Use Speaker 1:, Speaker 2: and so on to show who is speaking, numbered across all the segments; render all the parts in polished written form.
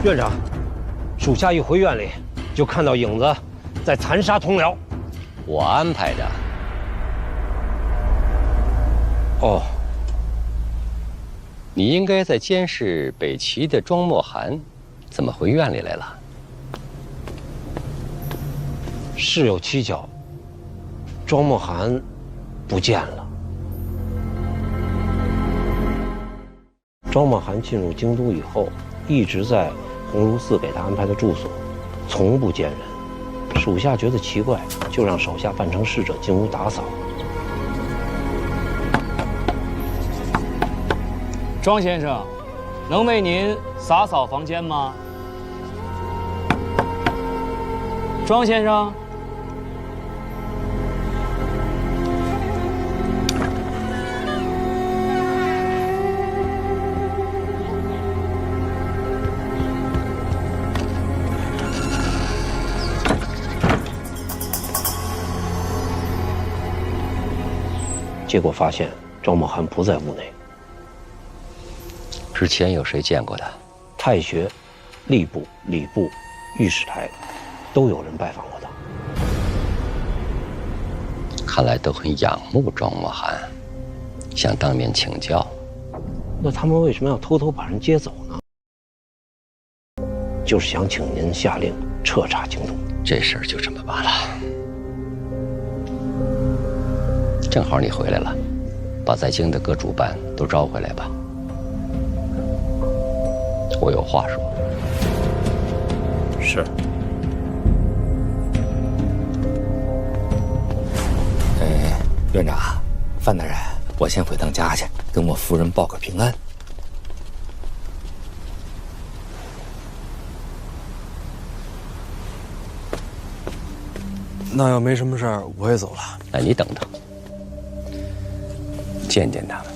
Speaker 1: 院长，属下一回院里，就看到影子在残杀同僚。
Speaker 2: 我安排的。
Speaker 1: 哦，
Speaker 2: 你应该在监视北齐的庄墨涵，怎么回院里来了？
Speaker 1: 事有蹊跷，庄墨涵不见了。庄墨涵进入京都以后，一直在鸿胪寺给他安排的住所，从不见人。属下觉得奇怪，就让手下扮成侍者进屋打扫。
Speaker 3: 庄先生，能为您洒扫房间吗？庄先生，
Speaker 1: 结果发现庄墨涵不在屋内。
Speaker 2: 之前有谁见过他？
Speaker 1: 太学、吏部、礼部、御史台，都有人拜访过他。
Speaker 2: 看来都很仰慕庄墨涵，想当面请教。
Speaker 1: 那他们为什么要偷偷把人接走呢？就是想请您下令彻查京都。
Speaker 2: 这事儿就这么办了。正好你回来了，把在京的各主办都招回来吧。我有话说。
Speaker 1: 是。
Speaker 4: 院长，范大人，我先回趟家去，跟我夫人报个平安。
Speaker 5: 那要没什么事儿，我也走了。
Speaker 2: 那你等等，见见他们。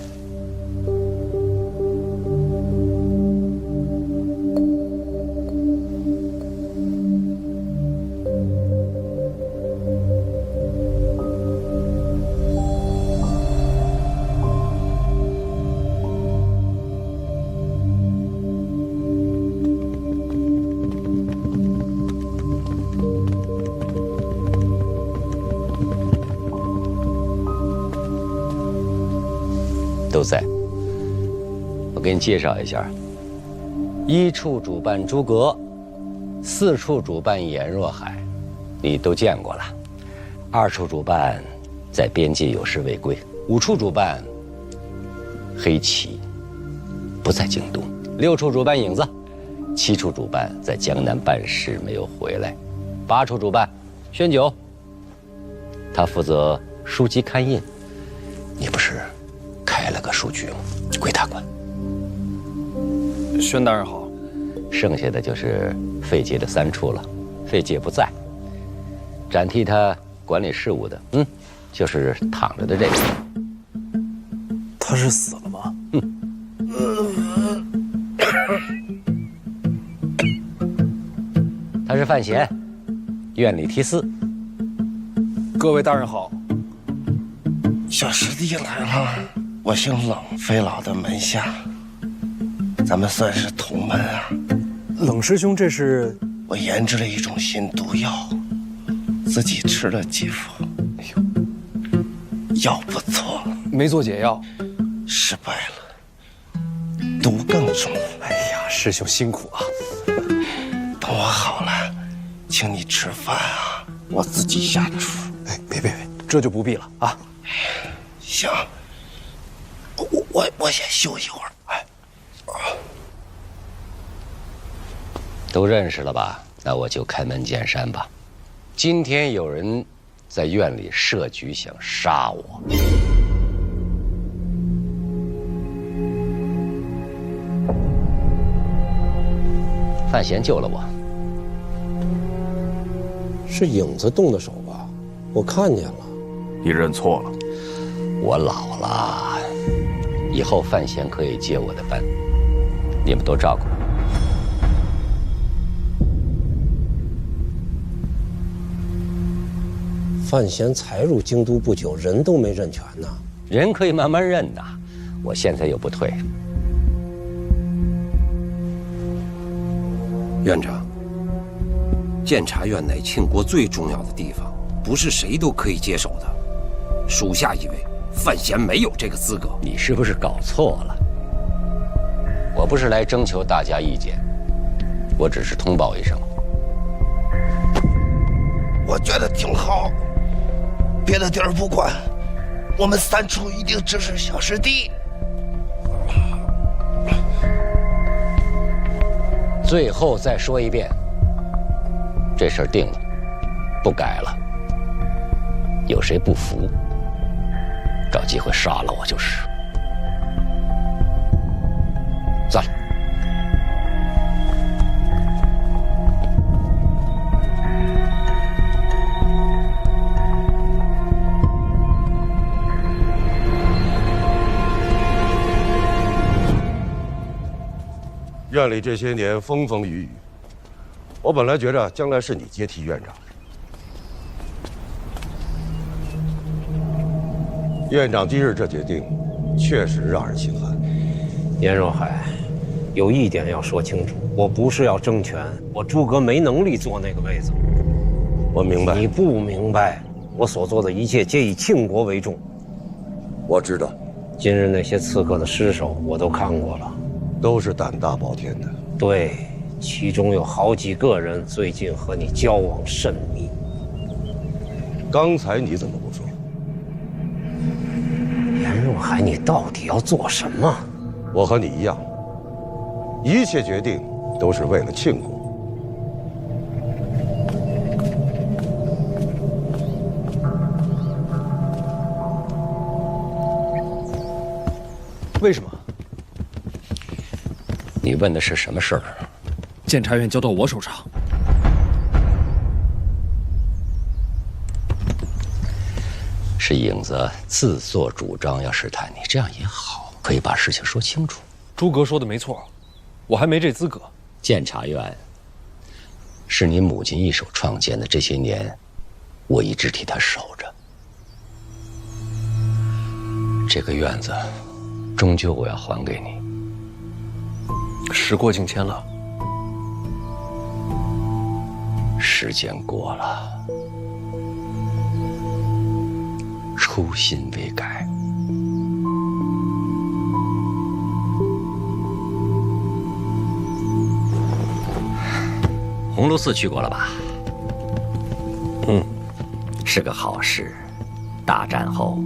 Speaker 2: 都在。我给你介绍一下：1处主办诸葛，4处主办颜若海，你都见过了。2处主办在边界有失未归，5处主办黑旗，不在京都，6处主办影子，7处主办在江南办事没有回来，8处主办宣九，他负责书籍刊印，你不是开了个书局吗？归他管。
Speaker 5: 宣大人好。
Speaker 2: 剩下的就是费杰的3处了，费杰不在，暂替他管理事务的，就是躺着的这个。
Speaker 5: 他是死了吗？
Speaker 2: 他是范闲，院里提司。
Speaker 5: 各位大人好。
Speaker 6: 小师弟来了，我姓冷，费老的门下，咱们算是同门啊。
Speaker 5: 冷师兄，这是？
Speaker 6: 我研制了一种新毒药，自己吃了几副，哎呦，药不错，
Speaker 5: 没做解药，
Speaker 6: 失败了，毒更重。
Speaker 5: 哎呀，师兄辛苦啊！
Speaker 6: 等我好了，请你吃饭啊，我自己下厨。
Speaker 5: 哎，别，这就不必了啊。
Speaker 6: 行，我先休息会儿。哎，
Speaker 2: 都认识了吧？那我就开门见山吧。今天有人在院里设局想杀我。范闲救了我。
Speaker 1: 是影子动的手吧？我看见了。
Speaker 7: 你认错了。
Speaker 2: 我老了，以后范闲可以接我的班，你们多照顾。
Speaker 1: 范闲才入京都不久，人都没认全呢。
Speaker 2: 人可以慢慢认的，我现在又不退。
Speaker 8: 院长，监察院乃庆国最重要的地方，不是谁都可以接手的。属下以为范闲没有这个资格。
Speaker 2: 你是不是搞错了？我不是来征求大家意见，我只是通报一声。
Speaker 6: 我觉得挺好，别的地儿不管，我们3处一定支持小师弟。
Speaker 2: 最后再说一遍，这事儿定了，不改了。有谁不服，找机会杀了我就是。算了。
Speaker 9: 院里这些年风风雨雨，我本来觉着将来是你接替院长。院长今日这决定，确实让人心寒。
Speaker 1: 严若海，有一点要说清楚，我不是要争权，我诸葛没能力坐那个位子。
Speaker 9: 我明白。
Speaker 1: 你不明白，我所做的一切皆以庆国为重。
Speaker 9: 我知道。
Speaker 1: 今日那些刺客的尸首我都看过了。
Speaker 9: 都是胆大包天的。
Speaker 1: 对，其中有好几个人最近和你交往甚密。
Speaker 9: 刚才你怎么不说？
Speaker 1: 严若海，你到底要做什么？
Speaker 9: 我和你一样，一切决定都是为了庆国。
Speaker 5: 为什么？
Speaker 2: 你问的是什么事儿？
Speaker 5: 监察院交到我手上。
Speaker 2: 是影子自作主张要试探你，这样也好，可以把事情说清楚。
Speaker 5: 诸葛说的没错，我还没这资格。
Speaker 2: 监察院是你母亲一手创建的，这些年我一直替她守着。这个院子，终究我要还给你。
Speaker 5: 时过境迁了，
Speaker 2: 时间过了，初心未改。鸿胪寺去过了吧？是个好事。大战后，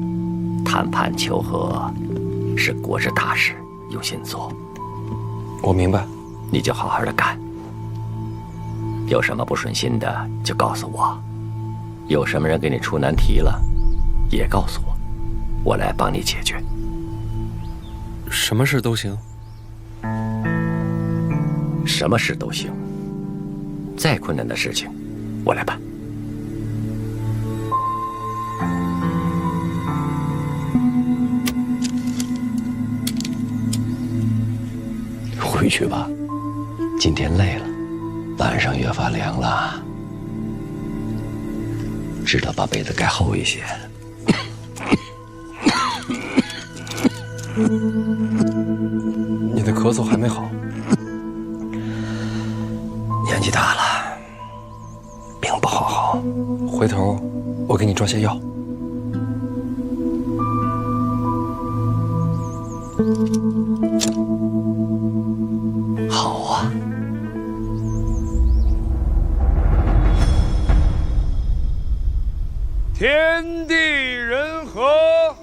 Speaker 2: 谈判求和是国之大事，用心做。
Speaker 5: 我明白，
Speaker 2: 你就好好的干。有什么不顺心的就告诉我，有什么人给你出难题了，也告诉我，我来帮你解决。
Speaker 5: 什么事都行。
Speaker 2: 什么事都行，再困难的事情，我来办。回去吧，今天累了，晚上越发凉了，知道把被子盖厚一些。
Speaker 5: 你的咳嗽还没好，
Speaker 2: 年纪大了，病不好好。
Speaker 5: 回头我给你抓些药。
Speaker 2: 好啊。
Speaker 10: 天地人和，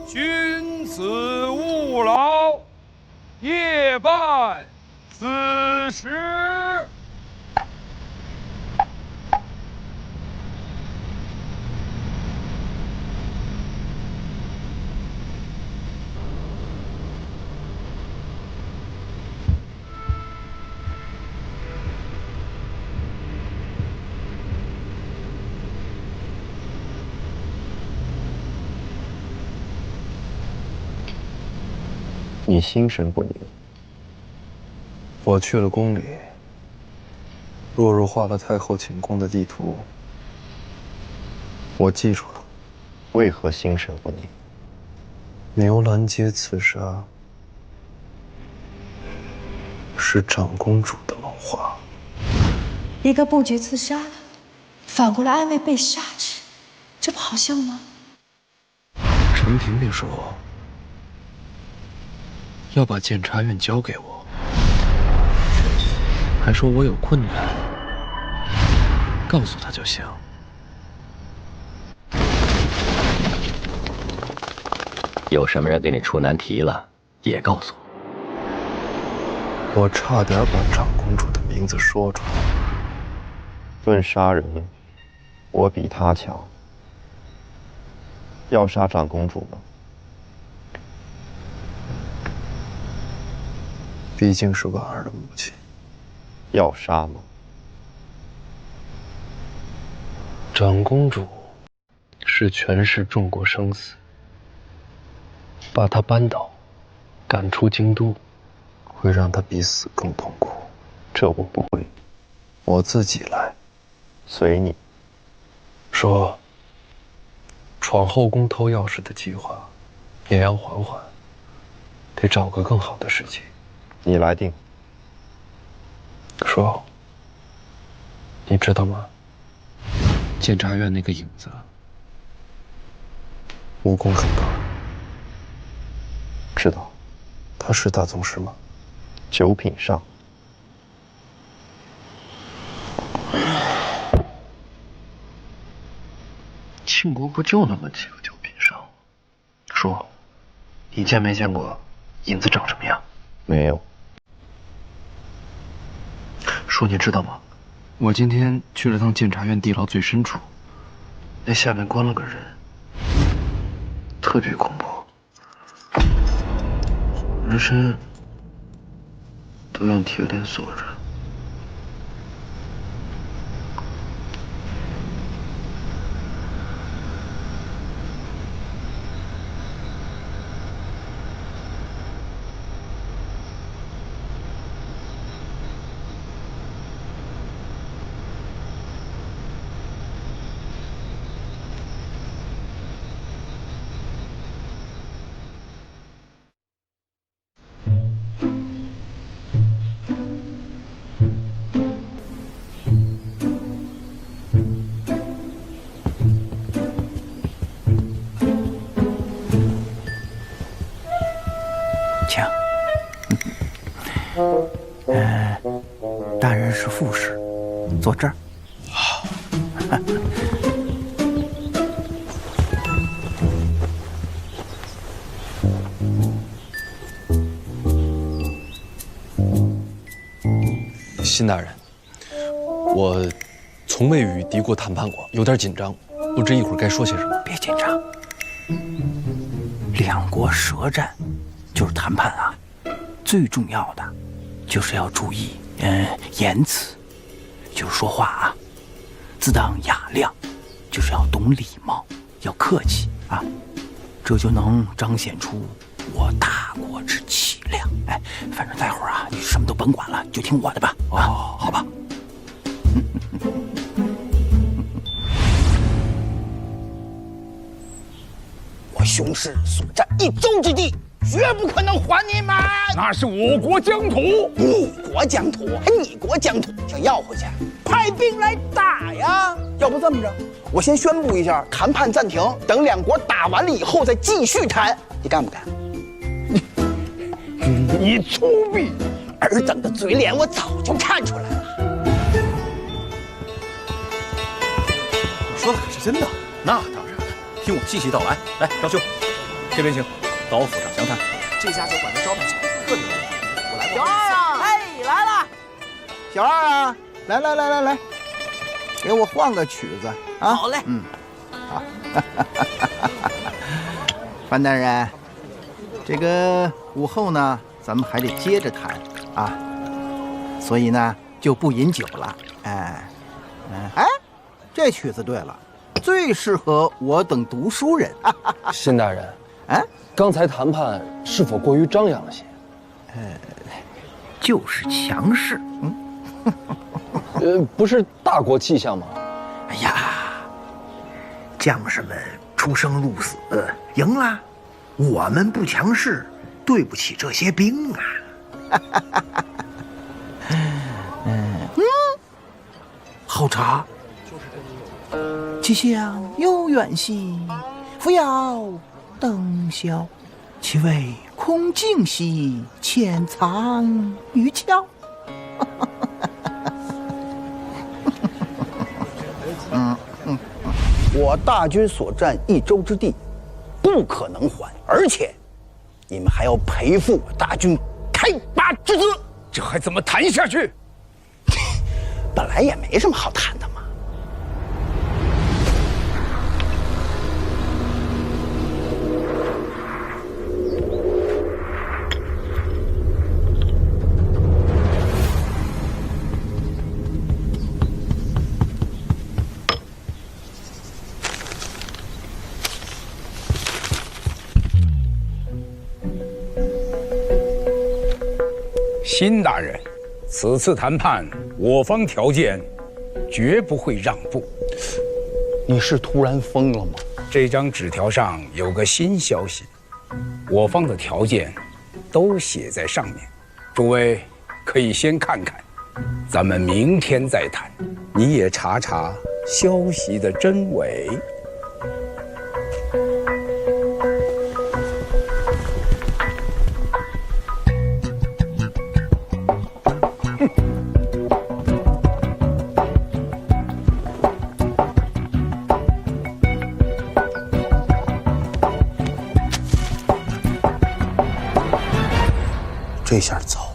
Speaker 10: 君子务劳，夜半子时。
Speaker 11: 你心神不宁。我去了宫里，若若画了太后寝宫的地图，我记住了。为何心神不宁？牛栏街刺杀是长公主的谋划。
Speaker 12: 一个不举自杀的，反过来安慰被杀之，这不好笑吗？
Speaker 5: 陈萍萍说要把监察院交给我，还说我有困难告诉他就行。
Speaker 2: 有什么人给你出难题了，也告诉
Speaker 11: 我。我差点把长公主的名字说出来。论杀人，我比她强。要杀长公主吗？毕竟是婉儿的母亲。要杀吗？
Speaker 5: 长公主是权势重过生死，把她扳倒，赶出京都，会让她比死更痛苦。
Speaker 11: 这我不会，我自己来，随你。
Speaker 5: 说，闯后宫偷钥匙的计划也要缓缓，得找个更好的时机。
Speaker 11: 你来定。
Speaker 5: 说，你知道吗？监察院那个影子，武功很高。
Speaker 11: 知道。
Speaker 5: 他是大宗师吗
Speaker 11: ？9品上。
Speaker 5: 庆国不就那么几个9品上？说，你见没见过影子长什么样？
Speaker 11: 没有。
Speaker 5: 说，你知道吗？我今天去了趟监察院地牢最深处，那下面关了个人，特别恐怖，浑身都用铁链锁着。
Speaker 13: 大人是副使，坐这儿。好。
Speaker 5: 辛大人，我从未与敌国谈判过，有点紧张，不知一会儿该说些什么。
Speaker 13: 别紧张，两国舌战就是谈判啊，最重要的就是要注意言辞，就是说话啊，自当雅量，就是要懂礼貌，要客气啊，这就能彰显出我大国之气量。哎，反正待会儿啊，你什么都甭管了，就听我的吧。哦，好吧。我雄师所占1州之地，绝不可能还你们。
Speaker 10: 那是我国疆土，
Speaker 13: 你国疆土，你国疆土，想要回去，派兵来打呀！要不这么着，我先宣布一下谈判暂停，等两国打完了以后再继续谈，你干不干？
Speaker 10: 你粗鄙！
Speaker 13: 尔等的嘴脸我早就看出来了。
Speaker 14: 我说的可是真的？那当然了，听我细细道来。来，张兄，这边请，到我府上详谈。
Speaker 13: 这家酒馆的招待小特别多，我来过。小二啊，哎，来了。小二啊，来，给我换个曲子啊。好嘞。好。范大人，这个午后呢，咱们还得接着谈啊，所以呢就不饮酒了。哎，这曲子对了，最适合我等读书人。
Speaker 5: 辛大人，刚才谈判是否过于张扬了些？
Speaker 13: 就是强势。
Speaker 5: 不是大国气象吗？
Speaker 13: 哎呀，将士们出生入死，赢了，我们不强势，对不起这些兵啊。好茶。其乡有远兮，扶摇登霄，其味空静兮，潜藏于窍。
Speaker 15: 我大军所占益州之地，不可能还，而且你们还要赔付我大军开拔之资，
Speaker 10: 这还怎么谈下去？
Speaker 15: 本来也没什么好谈的嘛。
Speaker 10: 辛大人，此次谈判，我方条件绝不会让步。
Speaker 15: 你是突然疯了吗？
Speaker 10: 这张纸条上有个新消息，我方的条件都写在上面，诸位可以先看看，咱们明天再谈。你也查查消息的真伪。
Speaker 15: 这下糟了！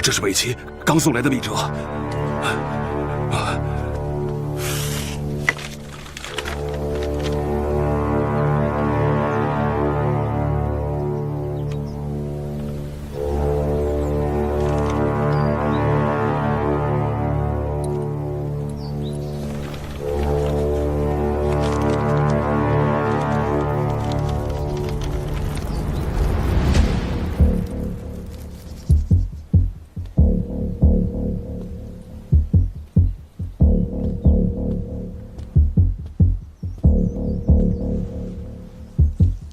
Speaker 7: 这是北齐刚送来的密折。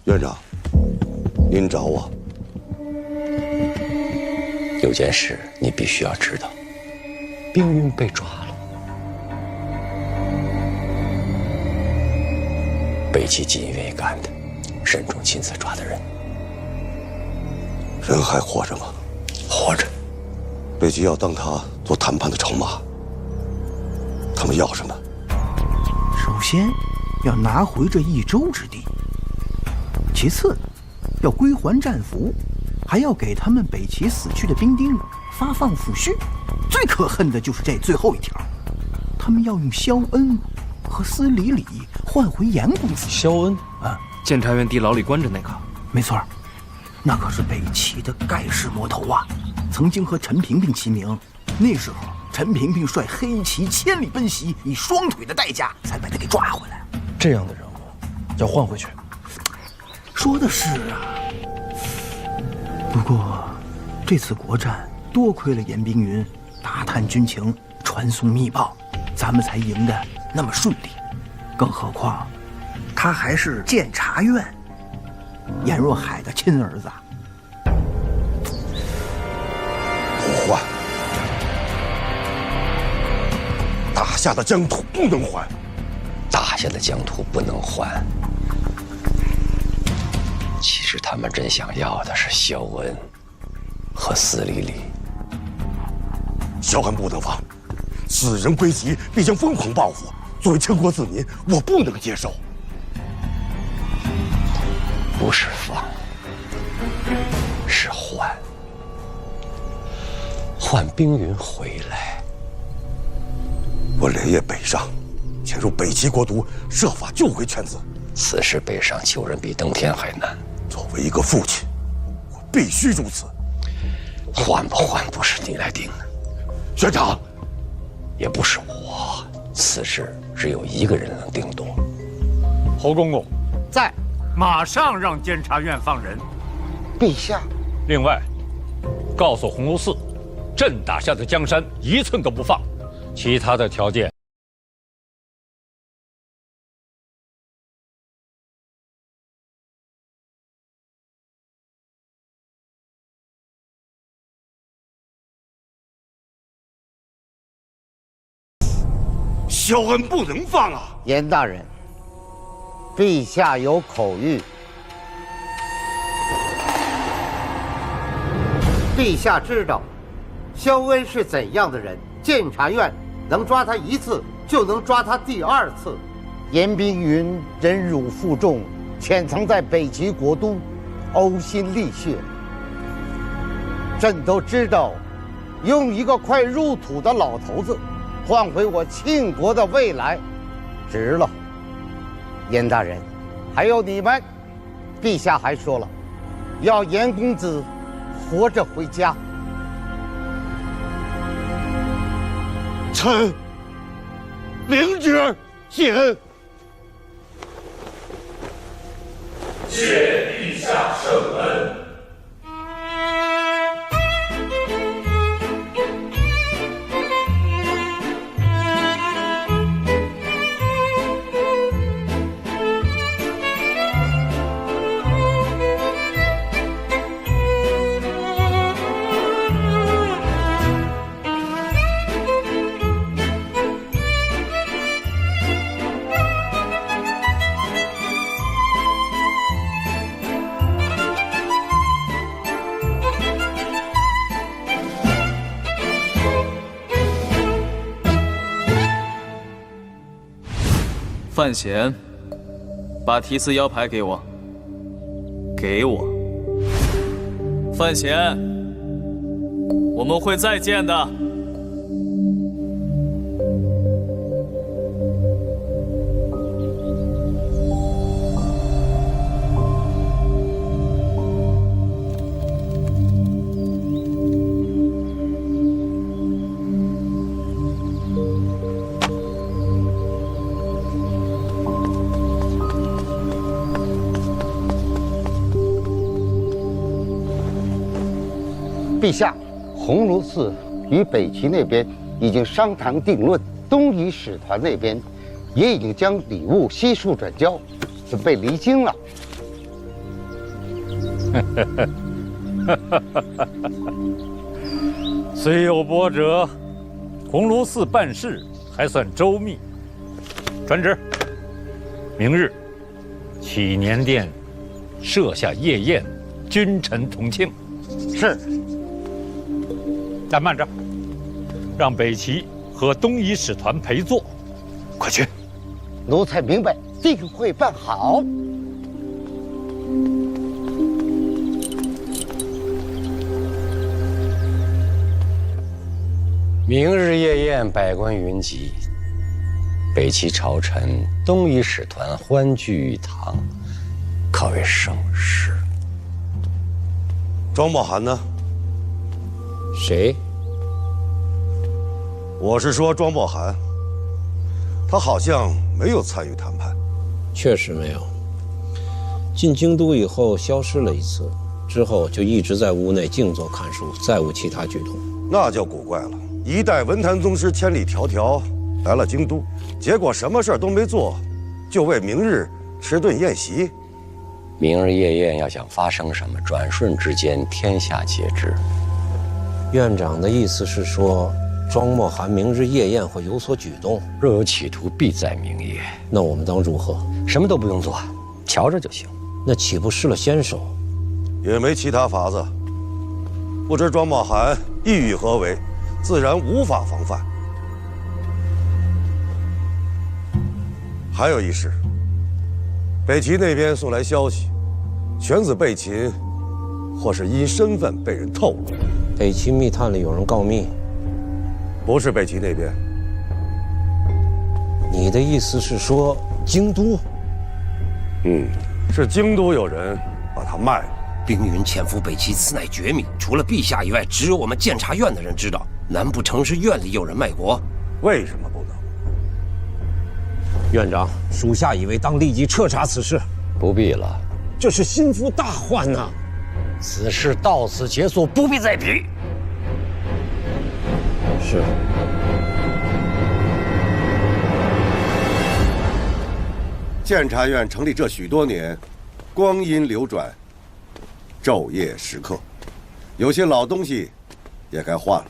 Speaker 9: 院长，您找我？
Speaker 2: 有件事你必须要知道，冰云被抓了。北齐锦衣卫干的，沈仲亲自抓的人。
Speaker 9: 人还活着吗？
Speaker 2: 活着。
Speaker 9: 北齐要当他做谈判的筹码，他们要什么？
Speaker 13: 首先要拿回这益州之地，其次要归还战俘，还要给他们北齐死去的兵丁发放抚恤。最可恨的就是这最后一条，他们要用萧恩和司礼礼换回严公子。
Speaker 5: 萧恩啊，监察院地牢里关着那个。
Speaker 13: 没错，那可是北齐的盖世魔头啊，曾经和陈萍萍齐名。那时候陈萍萍率黑旗千里奔袭，以双腿的代价才把他给抓回来。
Speaker 5: 这样的人物要换回去。
Speaker 13: 说的是啊，不过这次国战多亏了严冰云打探军情，传送密报，咱们才赢得那么顺利。更何况他还是监察院严若海的亲儿子。
Speaker 9: 不换，打下的疆土不能还，
Speaker 2: 打下的疆土不能还。其实他们真想要的是萧恩和司礼礼。
Speaker 9: 萧恩不能放，此人归齐必将疯狂报复。作为倾国子民，我不能接受。
Speaker 2: 不是放，是换。换冰云回来。
Speaker 9: 我连夜北上，潜入北齐国都，设法救回犬子。
Speaker 2: 此时北上救人比登天还难。
Speaker 9: 作为一个父亲，我必须如此。
Speaker 2: 换不换不是你来定的，
Speaker 9: 学长，
Speaker 2: 也不是我。此事只有一个人能定夺。
Speaker 10: 侯公公
Speaker 3: 在，
Speaker 10: 马上让监察院放人。
Speaker 15: 陛下。
Speaker 10: 另外，告诉鸿胪寺，朕打下的江山一寸都不放，其他的条件
Speaker 9: 萧恩不能放啊！
Speaker 15: 严大人，陛下有口谕。陛下知道萧恩是怎样的人，监察院能抓他一次，就能抓他第二次。严冰云忍辱负重，潜藏在北齐国都，呕心沥血。朕都知道，用一个快入土的老头子换回我庆国的未来，值了。严大人，还有你们，陛下还说了，要严公子活着回家。
Speaker 9: 臣明旨谢恩。
Speaker 16: 谢陛下圣恩。
Speaker 14: 范闲，把提词腰牌给我。给我。范闲，我们会再见的。
Speaker 15: 陛下，鸿胪寺与北齐那边已经商谈定论，东夷使团那边也已经将礼物悉数转交，准备离京了。
Speaker 17: 虽有波折，鸿胪寺办事还算周密。传旨，明日启年殿设下夜宴，君臣同庆。
Speaker 15: 是。
Speaker 17: 但慢着，让北齐和东夷使团陪坐。快去！
Speaker 15: 奴才明白，定会办好。
Speaker 2: 明日夜宴，百官云集，北齐朝臣、东夷使团欢聚一堂，可谓盛事。
Speaker 9: 庄茂涵呢？
Speaker 2: 谁？
Speaker 9: 我是说庄茂涵，他好像没有参与谈判。
Speaker 1: 确实没有。进京都以后消失了一次，之后就一直在屋内静坐看书，再无其他举动。
Speaker 9: 那就古怪了。一代文坛宗师千里迢迢来了京都，结果什么事儿都没做，就为明日吃顿宴席。
Speaker 2: 明日夜宴要想发生什么，转瞬之间天下皆知。
Speaker 1: 院长的意思是说，庄茂涵明日夜宴会有所举动，
Speaker 2: 若有企图，必在明夜。
Speaker 1: 那我们当如何？
Speaker 2: 什么都不用做，瞧着就行。
Speaker 1: 那岂不失了先手？
Speaker 9: 也没其他法子。不知庄茂涵意欲何为，自然无法防范。还有一事，北齐那边送来消息，犬子被擒，或是因身份被人透露。
Speaker 1: 北齐密探里有人告密，
Speaker 9: 不是北齐那边。
Speaker 1: 你的意思是说京都？
Speaker 9: 是京都有人把他卖了。
Speaker 8: 冰云潜伏北齐，此乃绝密，除了陛下以外，只有我们监察院的人知道。难不成是院里有人卖国？
Speaker 9: 为什么不能？
Speaker 1: 院长，属下以为当立即彻查此事。
Speaker 2: 不必了，
Speaker 1: 这是心腹大患呐！
Speaker 2: 此事到此结束，不必再提。
Speaker 1: 是。
Speaker 9: 监察院成立这许多年，光阴流转，昼夜时刻，有些老东西也该换了。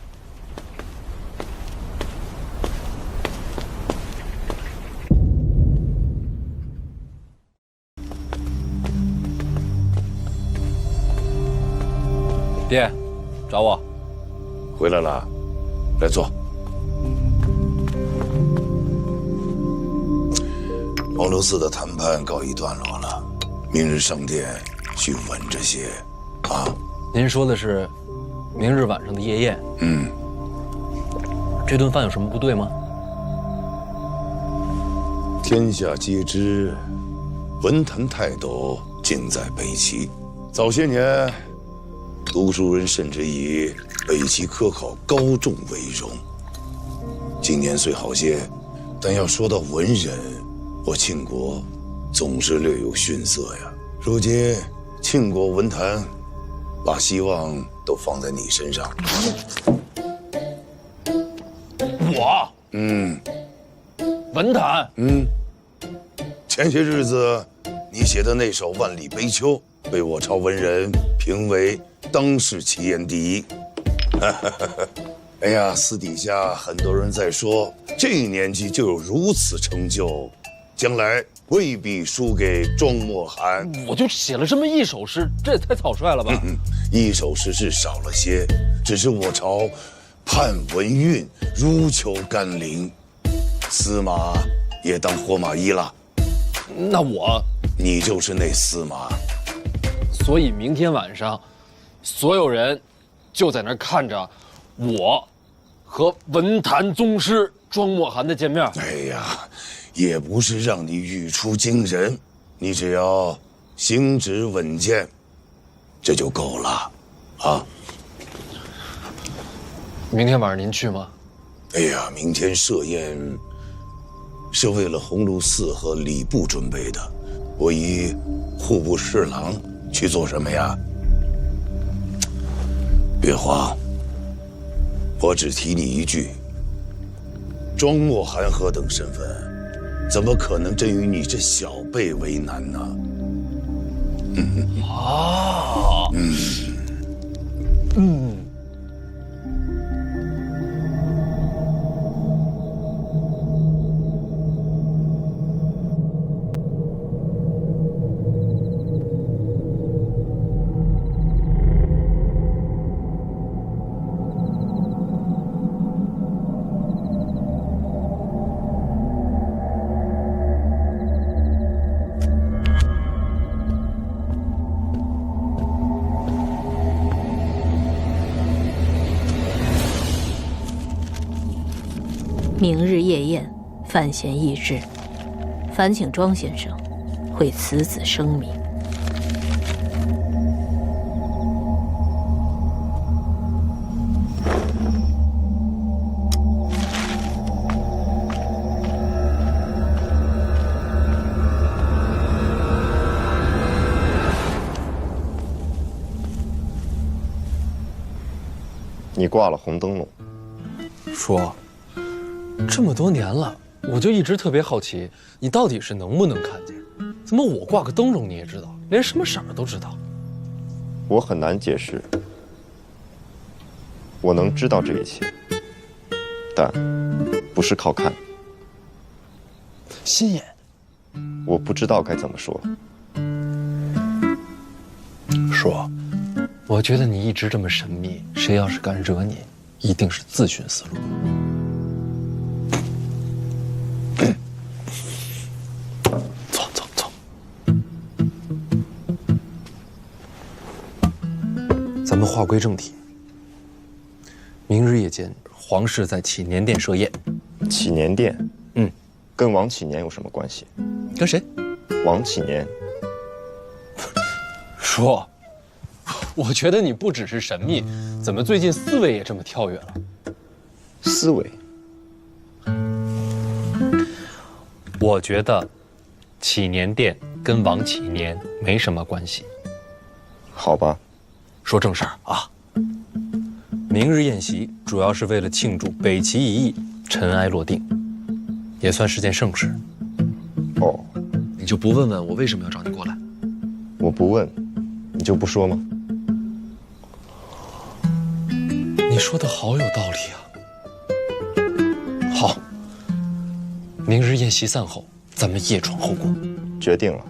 Speaker 5: 爹，找我。
Speaker 7: 回来了，来坐。
Speaker 18: 黄楼寺的谈判告一段落了，明日上殿去稳这些，啊。
Speaker 5: 您说的是明日晚上的夜宴？
Speaker 18: 嗯。
Speaker 5: 这顿饭有什么不对吗？
Speaker 18: 天下皆知，文坛泰斗尽在北齐。早些年，读书人甚至以北齐科考高中为荣。今年虽好些，但要说到文人，我庆国总是略有逊色呀。如今庆国文坛把希望都放在你身上。
Speaker 5: 我？文坛？
Speaker 18: 前些日子你写的那首《万里悲秋》被我朝文人评为当世奇言第一。哎呀，私底下很多人在说，这年纪就有如此成就，将来未必输给庄墨涵。
Speaker 5: 我就写了这么一首诗，这也太草率了吧？
Speaker 18: 一首诗是少了些，只是我朝盼文韵如求甘霖，司马也当活马医了。
Speaker 5: 那
Speaker 18: 你就是那司马。
Speaker 5: 所以明天晚上，所有人就在那儿看着我和文坛宗师庄墨涵的见面。
Speaker 18: 哎呀，也不是让你语出惊人，你只要行止稳健，这就够了，啊。
Speaker 5: 明天晚上您去吗？
Speaker 18: 哎呀，明天设宴是为了鸿胪寺和礼部准备的，我以户部侍郎去做什么呀？月华，我只提你一句，庄墨涵何等身份，怎么可能真与你这小辈为难呢？
Speaker 19: 明日夜宴，范闲议之，烦请庄先生会此子声明。
Speaker 11: 你挂了红灯笼，
Speaker 5: 说。这么多年了，我就一直特别好奇，你到底是能不能看见？怎么我挂个灯笼你也知道，连什么色儿都知道？
Speaker 11: 我很难解释。我能知道这一切，但不是靠看。
Speaker 5: 心眼。
Speaker 11: 我不知道该怎么说。
Speaker 5: 说，我觉得你一直这么神秘，谁要是敢惹你，一定是自寻死路。咱们话归正题。明日夜间，皇室在启年殿设宴。
Speaker 11: 启年殿，跟王启年有什么关系？
Speaker 5: 跟谁？
Speaker 11: 王启年。
Speaker 5: 说，我觉得你不只是神秘，怎么最近思维也这么跳跃了？
Speaker 11: 思维？
Speaker 5: 我觉得，启年殿跟王启年没什么关系。
Speaker 11: 好吧。
Speaker 5: 说正事儿啊！明日宴席主要是为了庆祝北齐一役尘埃落定，也算是件盛事。
Speaker 11: 哦，
Speaker 5: 你就不问问我为什么要找你过来？
Speaker 11: 我不问，你就不说吗？
Speaker 5: 你说的好有道理啊！好，明日宴席散后，咱们夜闯后宫。
Speaker 11: 决定了。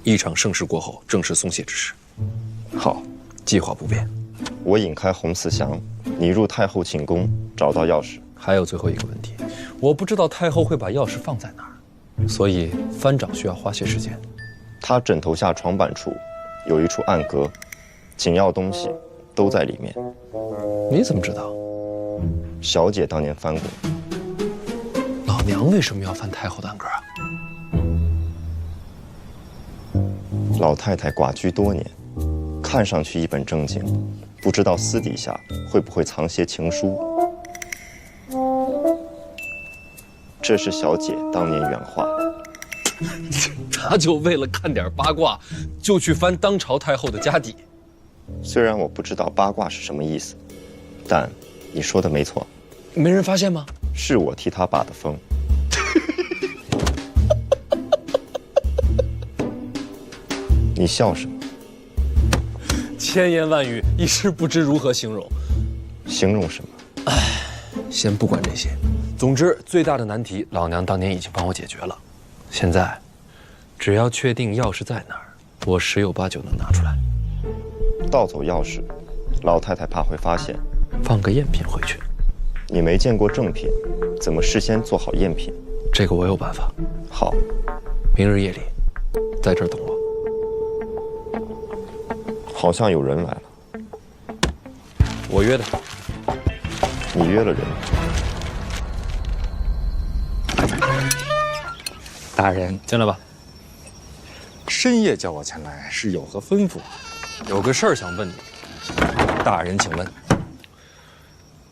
Speaker 5: 一场盛事过后，正是松懈之时。
Speaker 11: 好，
Speaker 5: 计划不变。
Speaker 11: 我引开洪慈祥，你入太后寝宫，找到钥匙。
Speaker 5: 还有最后一个问题，我不知道太后会把钥匙放在哪儿，所以翻找需要花些时间。
Speaker 11: 她枕头下床板处有一处暗格，紧要东西都在里面。
Speaker 5: 你怎么知道？
Speaker 11: 小姐当年翻过。
Speaker 5: 老娘为什么要翻太后的暗格啊？
Speaker 11: 老太太寡居多年，看上去一本正经，不知道私底下会不会藏些情书。这是小姐当年原话。
Speaker 5: 他就为了看点八卦，就去翻当朝太后的家底。
Speaker 11: 虽然我不知道八卦是什么意思，但你说的没错。
Speaker 5: 没人发现吗？
Speaker 11: 是我替他把的风。你笑什么？
Speaker 5: 千言万语，一时不知如何形容。
Speaker 11: 形容什么？
Speaker 5: 唉，先不管这些。总之，最大的难题，老娘当年已经帮我解决了。现在，只要确定钥匙在哪儿，我十有八九能拿出来。
Speaker 11: 盗走钥匙，老太太怕会发现，
Speaker 5: 放个赝品回去。
Speaker 11: 你没见过正品，怎么事先做好赝品？
Speaker 5: 这个我有办法。
Speaker 11: 好，
Speaker 5: 明日夜里，在这儿等我。
Speaker 11: 好像有人来了。
Speaker 5: 我约的。
Speaker 11: 你约了人？
Speaker 4: 大人，
Speaker 5: 进来吧。
Speaker 4: 深夜叫我前来，是有何吩咐？
Speaker 5: 有个事儿想问你。
Speaker 4: 大人，请问。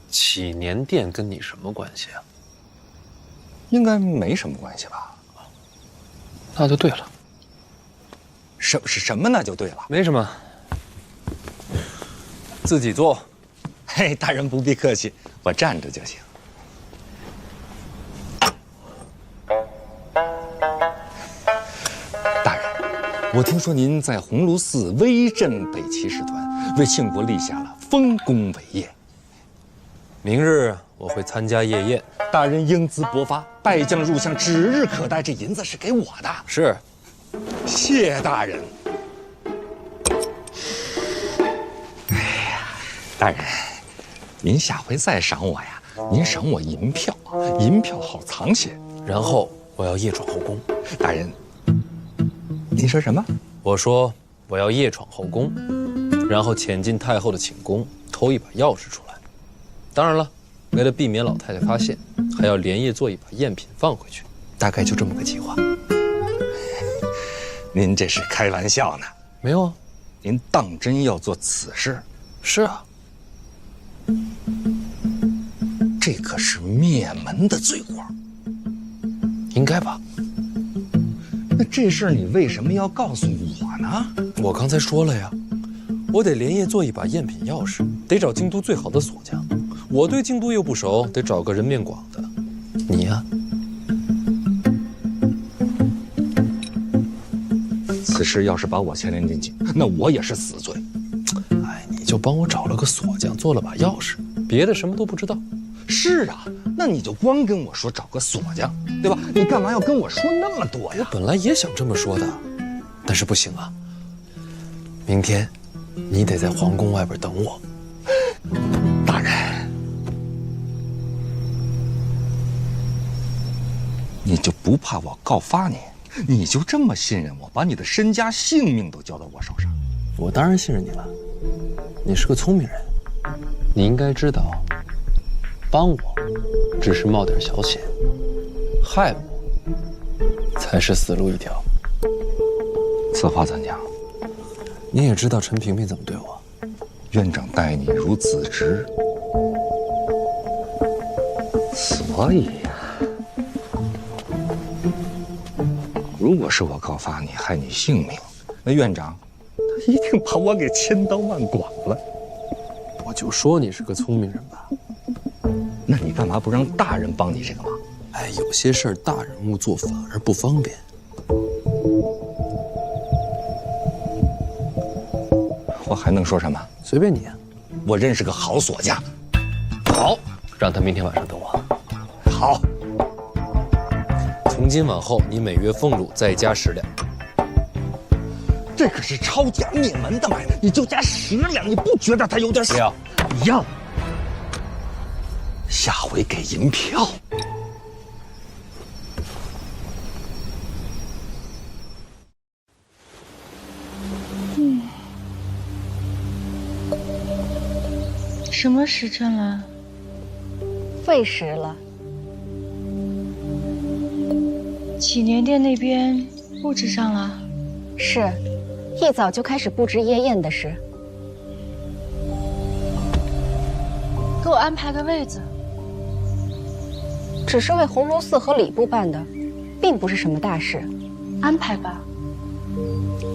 Speaker 5: 启年殿跟你什么关系啊？
Speaker 4: 应该没什么关系吧？
Speaker 5: 那就对了。
Speaker 4: 什么那就对了？
Speaker 5: 没什么。自己做。
Speaker 4: 嘿，大人不必客气，我站着就行。大人，我听说您在鸿胪寺威震北齐使团，为庆国立下了丰功伟业。
Speaker 5: 明日我会参加夜宴，
Speaker 4: 大人英姿勃发，败将入相，指日可待。这银子是给我的。
Speaker 5: 是，
Speaker 4: 谢大人。哎呀，大人，您下回再赏我呀，您赏我银票，银票好藏些。
Speaker 5: 然后我要夜闯后宫。
Speaker 4: 大人，您说什么？
Speaker 5: 我说我要夜闯后宫，然后潜进太后的寝宫，偷一把钥匙出来。当然了，为了避免老太太发现，还要连夜做一把赝品放回去，大概就这么个计划。
Speaker 4: 您这是开玩笑呢？
Speaker 5: 没有啊，
Speaker 4: 您当真要做此事？
Speaker 5: 是啊，
Speaker 4: 这可是灭门的罪过。
Speaker 5: 应该吧？
Speaker 4: 那这事儿你为什么要告诉我呢？
Speaker 5: 我刚才说了呀，我得连夜做一把赝品钥匙，得找京都最好的锁匠。我对京都又不熟，得找个人面广的。你呀，
Speaker 4: 此事要是把我牵连进去，那我也是死罪。
Speaker 5: 哎，你就帮我找了个锁匠，做了把钥匙，别的什么都不知道。
Speaker 4: 是啊，那你就光跟我说找个锁匠，对吧？你干嘛要跟我说那么多呀？
Speaker 5: 我本来也想这么说的，但是不行啊。明天，你得在皇宫外边等我。
Speaker 4: 大人，你就不怕我告发你？你就这么信任我，把你的身家性命都交到我手上？
Speaker 5: 我当然信任你了。你是个聪明人，你应该知道，帮我只是冒点小险，害我才是死路一条。
Speaker 4: 此话怎讲？
Speaker 5: 你也知道陈萍萍怎么对我。
Speaker 4: 院长待你如子侄，所以呀，如果是我告发你害你性命，那院长他一定把我给千刀万剐了。
Speaker 5: 我就说你是个聪明人吧。
Speaker 4: 那你干嘛不让大人帮你这个忙？
Speaker 5: 哎，有些事儿大人物做反而不方便。
Speaker 4: 我还能说什么？
Speaker 5: 随便你啊。
Speaker 4: 我认识个好锁匠。
Speaker 5: 好，让他明天晚上等我。
Speaker 4: 好。
Speaker 5: 从今往后，你每月俸禄再加10两。
Speaker 20: 这可是抄家灭门的买卖，你就加10两，你不觉得他有点
Speaker 17: 不要？
Speaker 20: 要。下回给银票。
Speaker 12: 什么时辰了？
Speaker 21: 未时了。
Speaker 12: 祈年殿那边布置上了？
Speaker 21: 是，一早就开始布置夜宴的事。
Speaker 12: 给我安排个位子。
Speaker 21: 只是为鸿胪寺和礼部办的，并不是什么大事。
Speaker 12: 安排吧。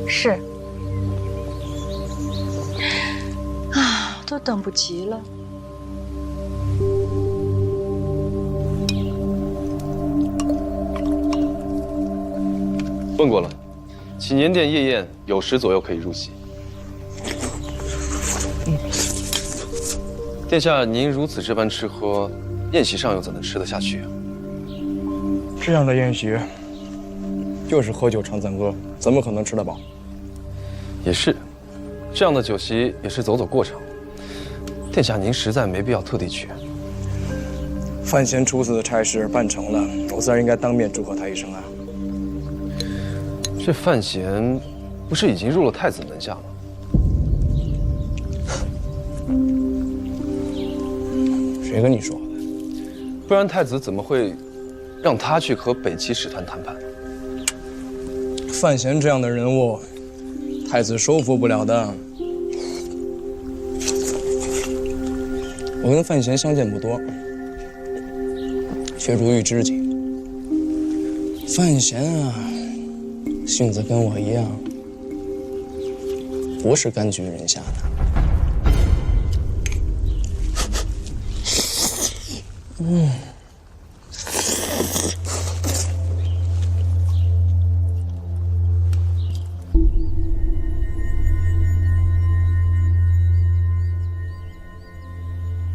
Speaker 21: 是。
Speaker 12: 啊，都等不及了。
Speaker 5: 问过了，祈年殿夜宴酉时左右可以入席。殿下，您如此这般吃喝，宴席上又怎能吃得下去啊？
Speaker 22: 这样的宴席，就是喝酒唱赞歌，怎么可能吃得饱？
Speaker 5: 也是，这样的酒席也是走走过场。殿下，您实在没必要特地去。
Speaker 22: 范闲处死的差事办成了，我自然应该当面祝贺他一声啊。
Speaker 5: 这范闲不是已经入了太子门下吗？
Speaker 22: 谁跟你说的？
Speaker 5: 不然太子怎么会让他去和北齐使团谈判？
Speaker 22: 范闲这样的人物，太子收服不了的。我跟范闲相见不多，却如遇知己。范闲啊，性子跟我一样，不是甘居人下的。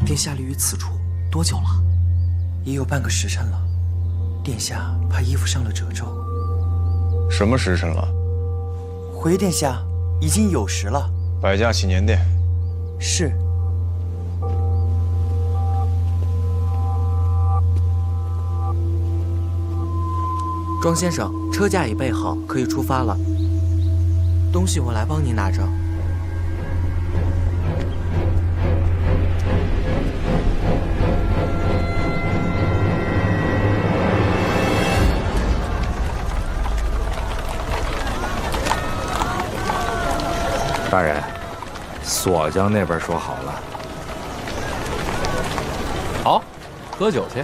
Speaker 23: 殿下立于此处多久了？也有半个时辰了。殿下怕衣服上了褶皱。
Speaker 24: 什么时辰了？
Speaker 23: 回殿下，已经酉时了。
Speaker 24: 摆驾祈年殿。
Speaker 23: 是。庄先生，车驾已备好，可以出发了。东西我来帮您拿着。
Speaker 4: 大人，锁将那边说好了。
Speaker 17: 好，喝酒去。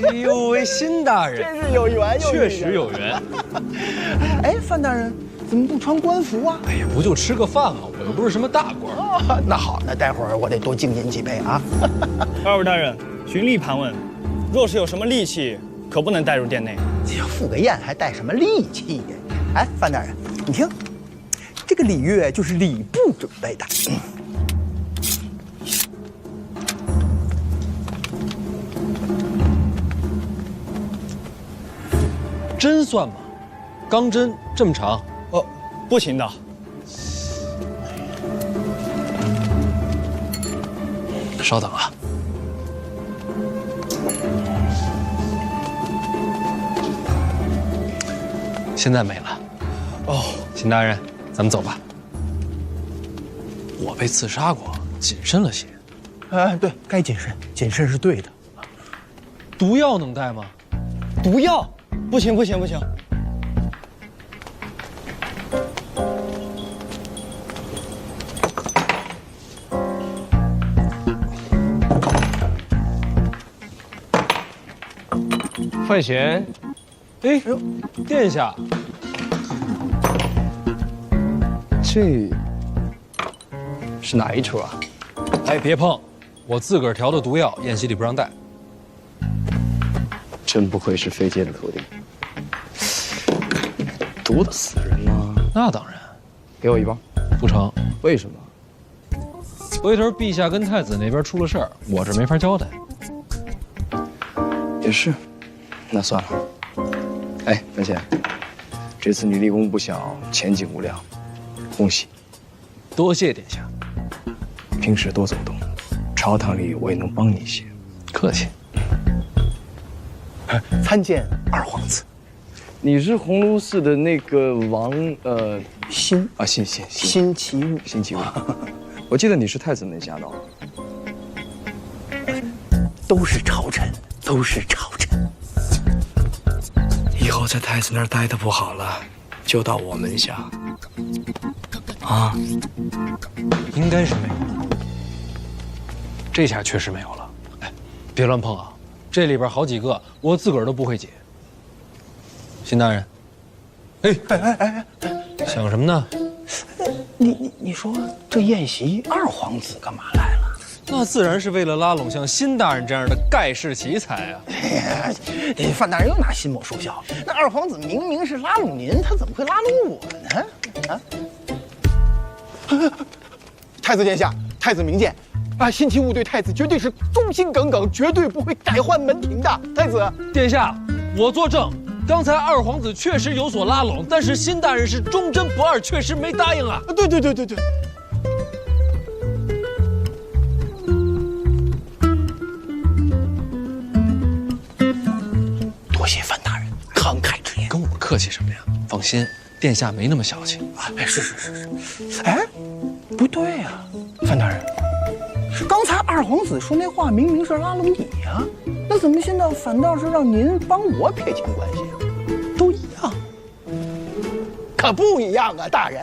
Speaker 22: 哎呦喂，辛大人，
Speaker 20: 真是有缘，
Speaker 17: 确实有缘。
Speaker 20: 哎，范大人怎么不穿官服啊？
Speaker 17: 哎呀，不就吃个饭吗？我又不是什么大官。
Speaker 20: 哦，那好，那待会儿我得多敬您几杯啊。
Speaker 25: 二位大人，循例盘问，若是有什么利器，可不能带入殿内。
Speaker 20: 哎呀，赴个宴还带什么利器呀？哎，范大人，你听，这个礼乐就是礼部准备的。
Speaker 17: 针算吗？钢针这么长？
Speaker 25: 哦，不行的。
Speaker 17: 稍等啊。现在没了。
Speaker 22: 哦，
Speaker 17: 辛大人，咱们走吧。我被刺杀过，谨慎了些。
Speaker 20: 哎，对，该谨慎，谨慎是对的。
Speaker 17: 毒药能带吗？
Speaker 25: 毒药？不行不行不行！
Speaker 17: 范闲，哎呦，殿下，
Speaker 5: 是哪一出啊？
Speaker 3: 哎，别碰！我自个儿调的毒药，宴席里不让带。
Speaker 5: 真不愧是飞阶的徒弟，毒得死人吗？
Speaker 3: 那当然。
Speaker 5: 给我一包。
Speaker 3: 不成。
Speaker 5: 为什么？
Speaker 3: 回头陛下跟太子那边出了事儿，我这没法交代。
Speaker 5: 也是，那算了。哎，范闲，这次你立功不小，前景无量，恭喜！
Speaker 3: 多谢殿下。
Speaker 5: 平时多走动，朝堂里我也能帮你一些。
Speaker 3: 客气。
Speaker 20: 参见二皇子。
Speaker 5: 你是鸿胪寺的那个
Speaker 20: 辛
Speaker 5: 啊，辛
Speaker 20: 其物。
Speaker 5: 辛其物。我记得你是太子门下的。
Speaker 20: 都是朝臣，都是朝臣。以后在太子那儿待的不好了，就到我门下。啊，
Speaker 3: 应该是没有了。这下确实没有了。哎，别乱碰啊！这里边好几个，我自个儿都不会解。辛大人，哎，想什么呢？
Speaker 20: 你说这宴席二皇子干嘛来了？
Speaker 3: 那自然是为了拉拢像辛大人这样的盖世奇才啊！
Speaker 20: 范大人又拿辛某说笑。那二皇子明明是拉拢您，他怎么会拉拢我呢？啊！太子殿下，太子明鉴，辛其物对太子绝对是忠心耿耿，绝对不会改换门庭的。太子
Speaker 3: 殿下，我作证。刚才二皇子确实有所拉拢，但是辛大人是忠贞不二，确实没答应啊。
Speaker 20: 对。多谢范大人慷慨之言。
Speaker 3: 跟我客气什么呀？放心，殿下没那么小气。
Speaker 20: 哎，是。哎，不对呀，范大人，刚才二皇子说那话明明是拉拢你呀，那怎么现在反倒是让您帮我撇清关系啊？都一样，可不一样啊，大人。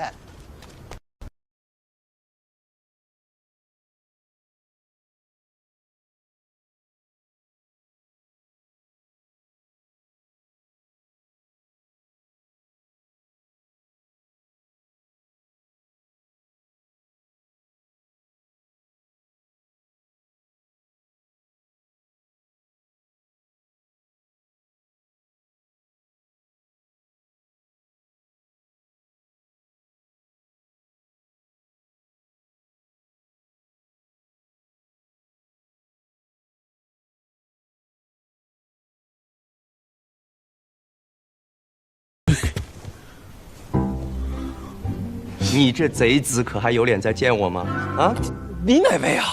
Speaker 6: 你这贼子可还有脸再见我吗？啊，
Speaker 20: 你哪位啊？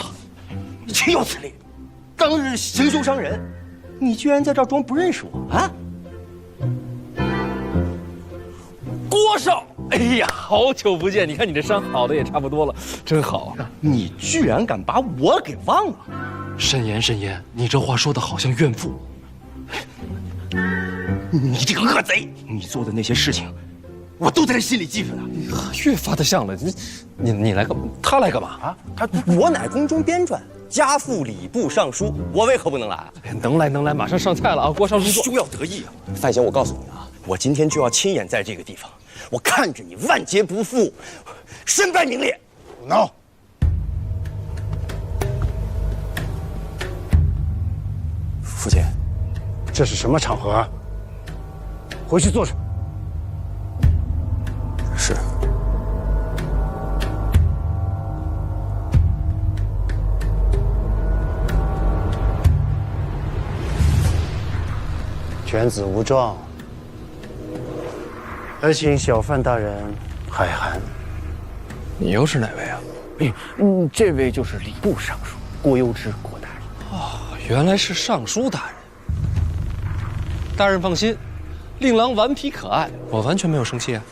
Speaker 20: 岂有此理！当日行凶伤人，你居然在这儿装不认识我啊？
Speaker 3: 郭少，哎呀，好久不见！你看你这伤好的也差不多了，真好啊！
Speaker 6: 你居然敢把我给忘了！
Speaker 3: 慎言，你这话说的好像怨妇。
Speaker 6: 你这个恶贼，你做的那些事情，我都在心里记着呢。
Speaker 3: 越发的像了，你来干嘛？他来干嘛
Speaker 6: 啊？我乃宫中编撰，家父礼部尚书，我为何不能来？
Speaker 3: 能来，马上上菜了啊！郭少入座。
Speaker 6: 休要得意啊！范闲，我告诉你啊，我今天就要亲眼在这个地方，我看着你万劫不复，身败名裂。
Speaker 15: 闹！
Speaker 9: 父亲，这是什么场合啊？回去坐着。
Speaker 6: 是。
Speaker 9: 犬子无状，还请小范大人海涵。
Speaker 3: 你又是哪位啊？
Speaker 20: 这位就是礼部尚书郭攸之郭大人。
Speaker 3: 哦，原来是尚书大人。大人放心，令郎顽皮可爱，我完全没有生气啊。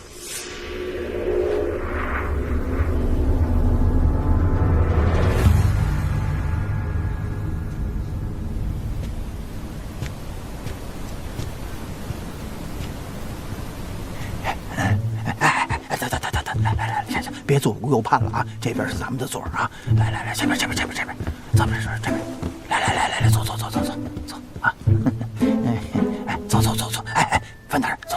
Speaker 20: 别左顾右盼了啊！这边是咱们的座儿啊！来，这边，咱们是这边。来，走啊！走！哎，范大人，走！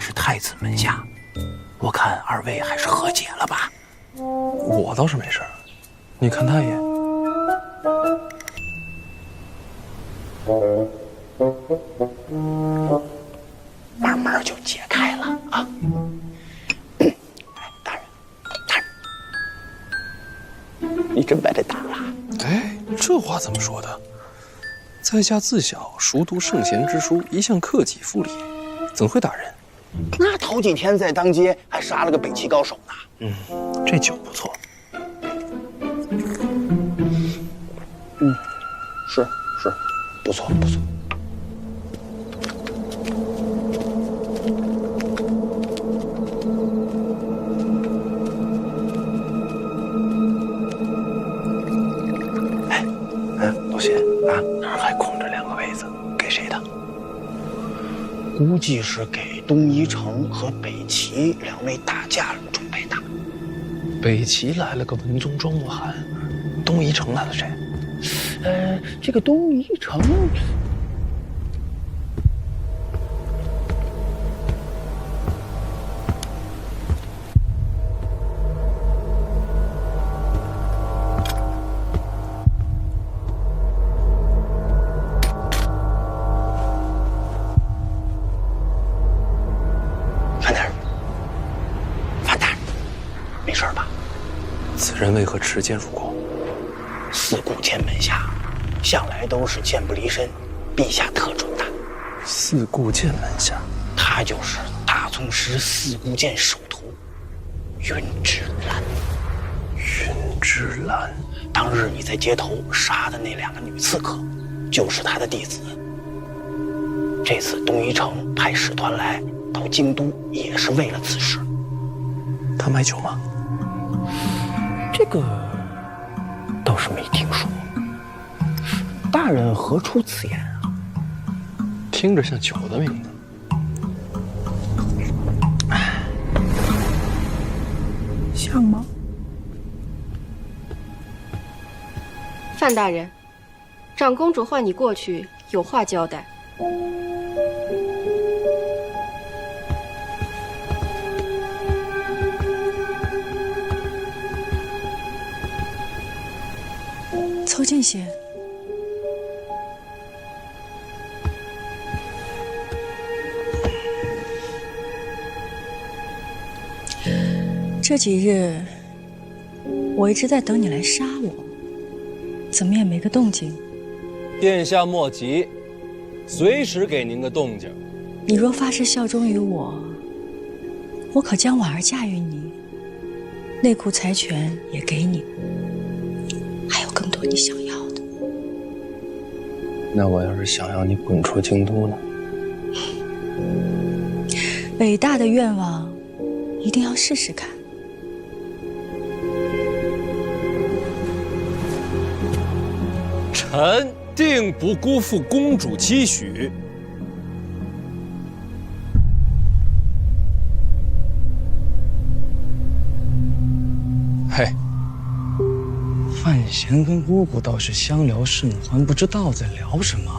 Speaker 23: 是太子门下，我看二位还是和解了吧。
Speaker 5: 我倒是没事，你看他一眼。
Speaker 20: 慢慢就解开了啊。大人，你真把这打了？
Speaker 5: 哎，这话怎么说的？在下自小熟读圣贤之书，一向克己复礼，怎会打人？
Speaker 20: 那头几天在当街还杀了个北齐高手呢。
Speaker 5: 这酒不错。
Speaker 20: 是，不错不错。
Speaker 23: 老谢啊，那儿还空着2个位子，给谁的？
Speaker 20: 估计是给东夷城和北齐2位大将准备的。
Speaker 5: 北齐来了个文宗庄莫涵，东夷城来了谁？
Speaker 20: 这个东夷城，范大人，没事吧？
Speaker 5: 此人为何持剑入宫？
Speaker 20: 四顾剑门下，向来都是剑不离身，陛下特准的。
Speaker 5: 四顾剑门下，
Speaker 20: 他就是大宗师四顾剑首徒云之兰。
Speaker 5: 云之兰，
Speaker 20: 当日你在街头杀的那2个女刺客，就是他的弟子。这次东夷城派使团来到京都，也是为了此事。
Speaker 5: 他卖酒吗？
Speaker 20: 这个倒是没听说。大人何出此言啊？
Speaker 5: 听着像酒的名字。
Speaker 12: 像吗？
Speaker 21: 范大人，长公主唤你过去，有话交代。
Speaker 12: 凑近些。这几日，我一直在等你来杀我，怎么也没个动静。
Speaker 5: 殿下莫急，随时给您个动静。
Speaker 12: 你若发誓效忠于我，我可将婉儿嫁与你，内库财权也给你，还有更多你想要的。
Speaker 5: 那我要是想要你滚出京都呢？
Speaker 12: 伟大的愿望，一定要试试看。
Speaker 5: 臣定不辜负公主期许。
Speaker 22: 嘿，范闲跟姑姑倒是相聊甚欢，不知道在聊什么。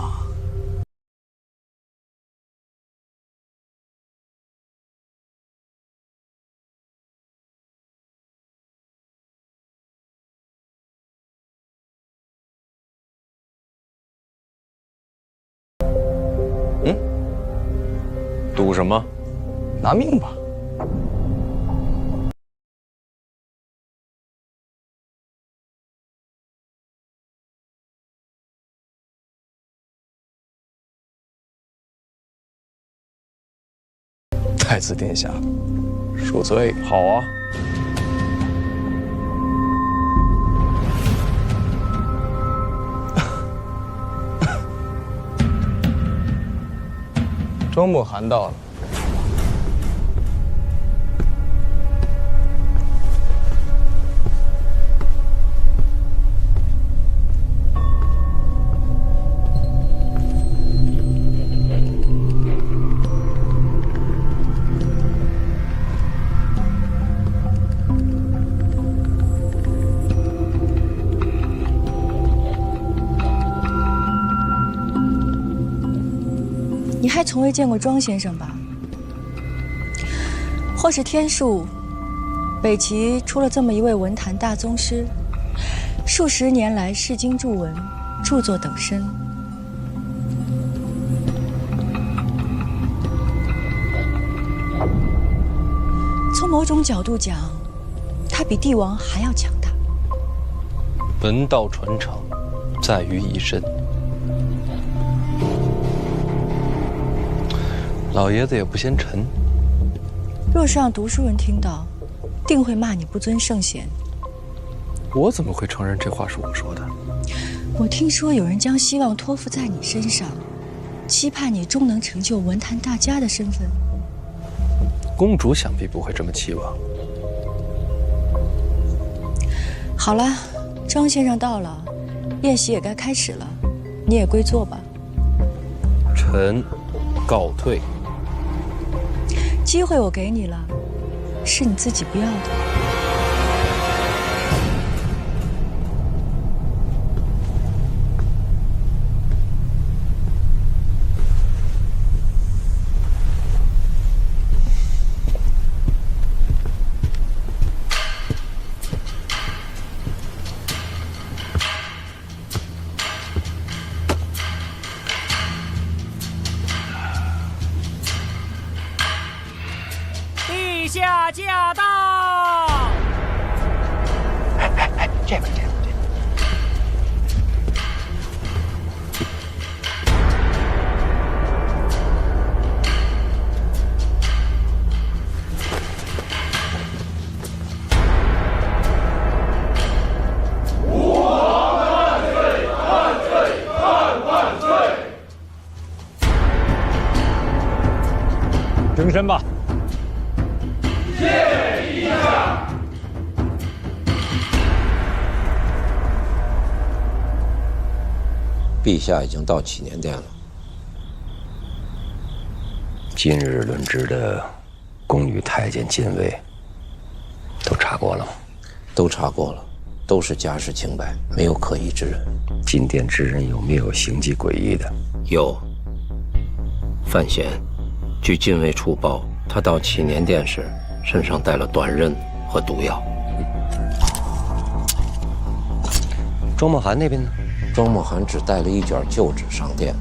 Speaker 24: 赌什么？
Speaker 22: 拿命吧。太子殿下，恕罪。
Speaker 24: 好啊。
Speaker 22: 庄莫涵到了。
Speaker 12: 你还从未见过庄先生吧？或是天数，北齐出了这么一位文坛大宗师，数十年来释经著文，著作等身。从某种角度讲，他比帝王还要强大。
Speaker 5: 文道传承，在于一身。老爷子也不嫌沉。
Speaker 12: 若是让读书人听到，定会骂你不尊圣贤。
Speaker 5: 我怎么会承认这话是我说的？
Speaker 12: 我听说有人将希望托付在你身上，期盼你终能成就文坛大家的身份。
Speaker 5: 公主想必不会这么期望。
Speaker 12: 好了，庄先生到了，宴席也该开始了，你也归坐吧。
Speaker 5: 臣告退。
Speaker 12: 机会我给你了，是你自己不要的。
Speaker 8: 陛下驾到！
Speaker 20: 这边。
Speaker 17: đứng身吧。
Speaker 8: 谢陛下。
Speaker 1: 陛下已经到祈年殿了。
Speaker 2: 今日论职的宫女太监禁卫都查过了吗？
Speaker 1: 都查过了，都是家世清白，没有可疑之人。
Speaker 2: 进殿之人有没有行迹诡异的？
Speaker 1: 有。范闲，据禁卫处报，他到祈年殿时身上带了短刃和毒药。
Speaker 2: 庄墨涵那边呢？
Speaker 1: 庄墨涵只带了一卷旧纸上殿，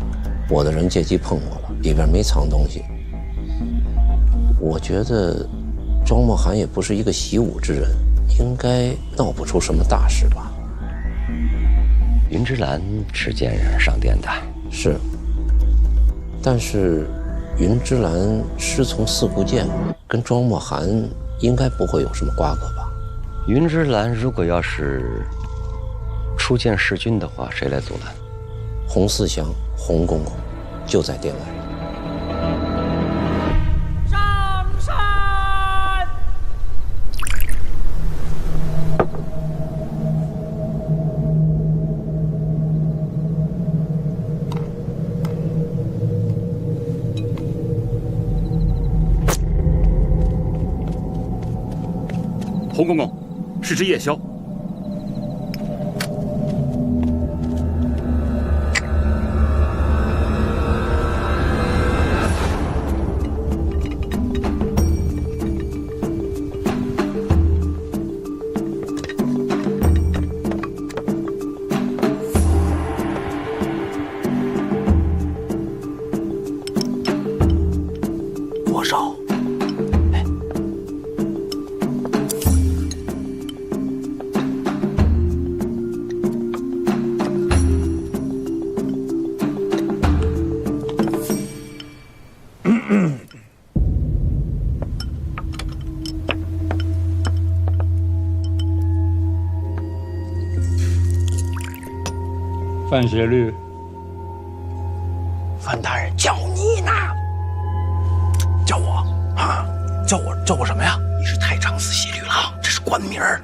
Speaker 1: 我的人借机碰我了，里边没藏东西。我觉得庄墨涵也不是一个习武之人，应该闹不出什么大事吧。
Speaker 2: 云之兰持剑上殿的，
Speaker 1: 是。但是云之兰师从四顾剑，跟庄墨涵应该不会有什么瓜葛吧？
Speaker 2: 云之兰如果要是出剑弑君的话，谁来阻拦？
Speaker 1: 洪四祥、洪公公就在殿外。
Speaker 8: 上山！
Speaker 6: 洪公公，是只夜枭。
Speaker 20: 国少，
Speaker 17: 范协律，
Speaker 20: 范大人叫你呢，叫我啊，叫我什么呀？你是太常寺协律郎，这是官名儿。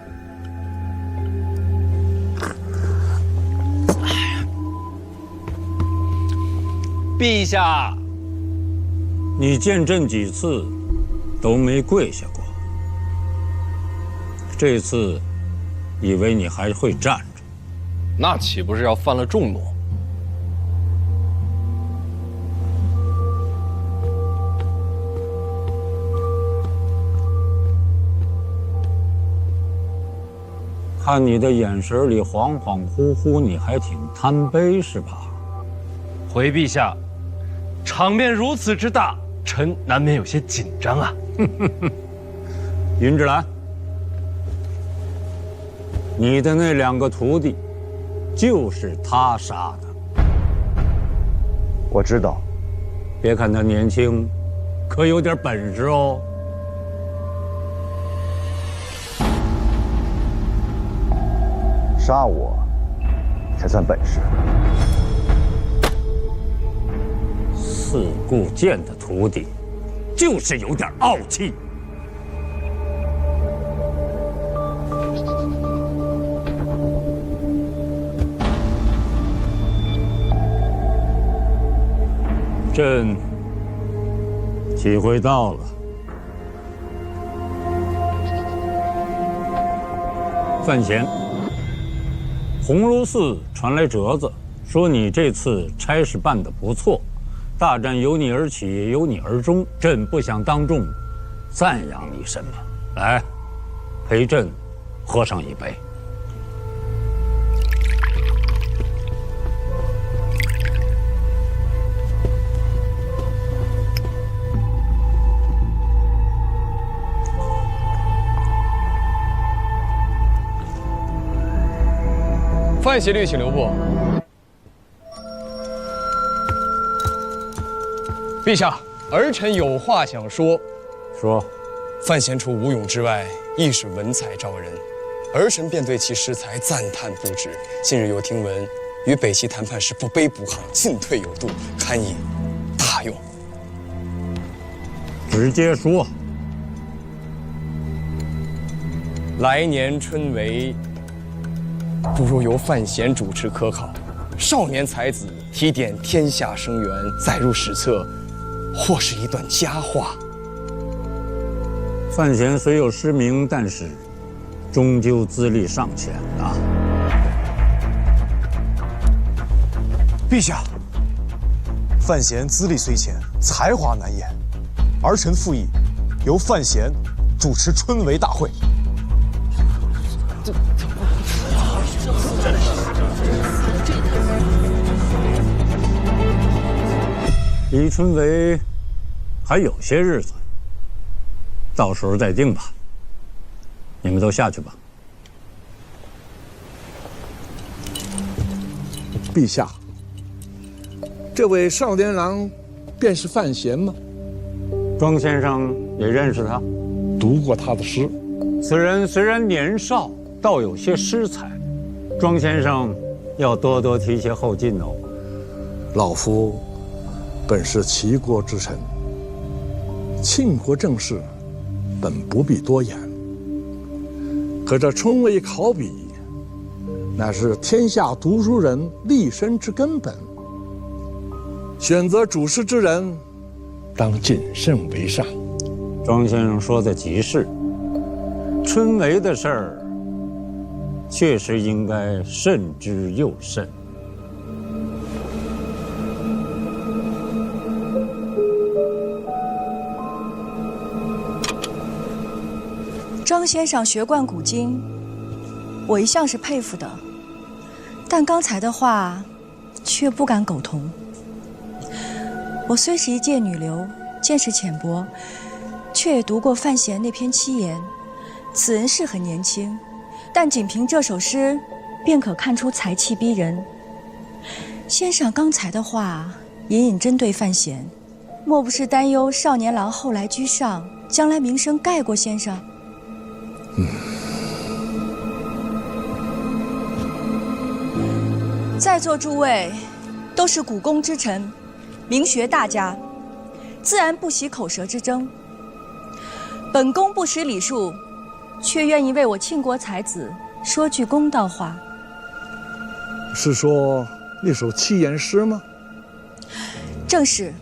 Speaker 17: 陛下，你见朕几次都没跪下过，这次以为你还会站着。
Speaker 5: 那岂不是要犯了众怒？
Speaker 7: 看你的眼神里恍恍惚惚，你还挺贪杯是吧？
Speaker 5: 回陛下，场面如此之大，臣难免有些紧张啊。
Speaker 7: 云之兰，你的那2个徒弟，就是他杀的。
Speaker 11: 我知道。
Speaker 7: 别看他年轻，可有点本事哦。
Speaker 11: 杀我，才算本事。
Speaker 7: 四顾剑的徒弟，就是有点傲气。朕体会到了。范闲，鸿胪寺传来折子，说你这次差事办得不错，大战由你而起，也由你而终。朕不想当众赞扬你什么，来，陪朕喝上一杯。
Speaker 22: 范协律，请留步。陛下，儿臣有话想说。
Speaker 7: 说。
Speaker 22: 范闲除武勇之外，亦是文采照人，儿臣便对其诗才赞叹不止。近日又听闻，与北齐谈判时不卑不亢，进退有度，堪以大用。
Speaker 7: 直接说。
Speaker 22: 来年春闱，不如由范闲主持科考，少年才子提点天下生源，载入史册，或是一段佳话。
Speaker 7: 范闲虽有诗名，但是终究资历尚浅啊。
Speaker 10: 陛下，范闲资历虽浅，才华难掩，儿臣附议由范闲主持春闱大会。
Speaker 7: 离春闱还有些日子，到时候再定吧。你们都下去吧。
Speaker 13: 陛下，这位少年郎便是范闲吗？
Speaker 7: 庄先生也认识他，
Speaker 13: 读过他的诗。
Speaker 7: 此人虽然年少，倒有些诗才，庄先生要多多提携后进哦。
Speaker 13: 老夫本是齐国之臣，庆国政事本不必多言。可这春闱考比，乃是天下读书人立身之根本。选择主事之人，当谨慎为上。
Speaker 7: 庄先生说的极是，春闱的事儿，确实应该慎之又慎。
Speaker 12: 庄先生学贯古今，我一向是佩服的，但刚才的话却不敢苟同。我虽是一介女流，见识浅薄，却也读过范闲那篇七言。此人是很年轻，但仅凭这首诗，便可看出才气逼人。先生刚才的话隐隐针对范闲，莫不是担忧少年郎后来居上，将来名声盖过先生？在座诸位都是古公之臣，名学大家，自然不喜口舌之争。本宫不识礼数，却愿意为我庆国才子说句公道话。
Speaker 13: 是说那首七言诗吗？
Speaker 12: 正是。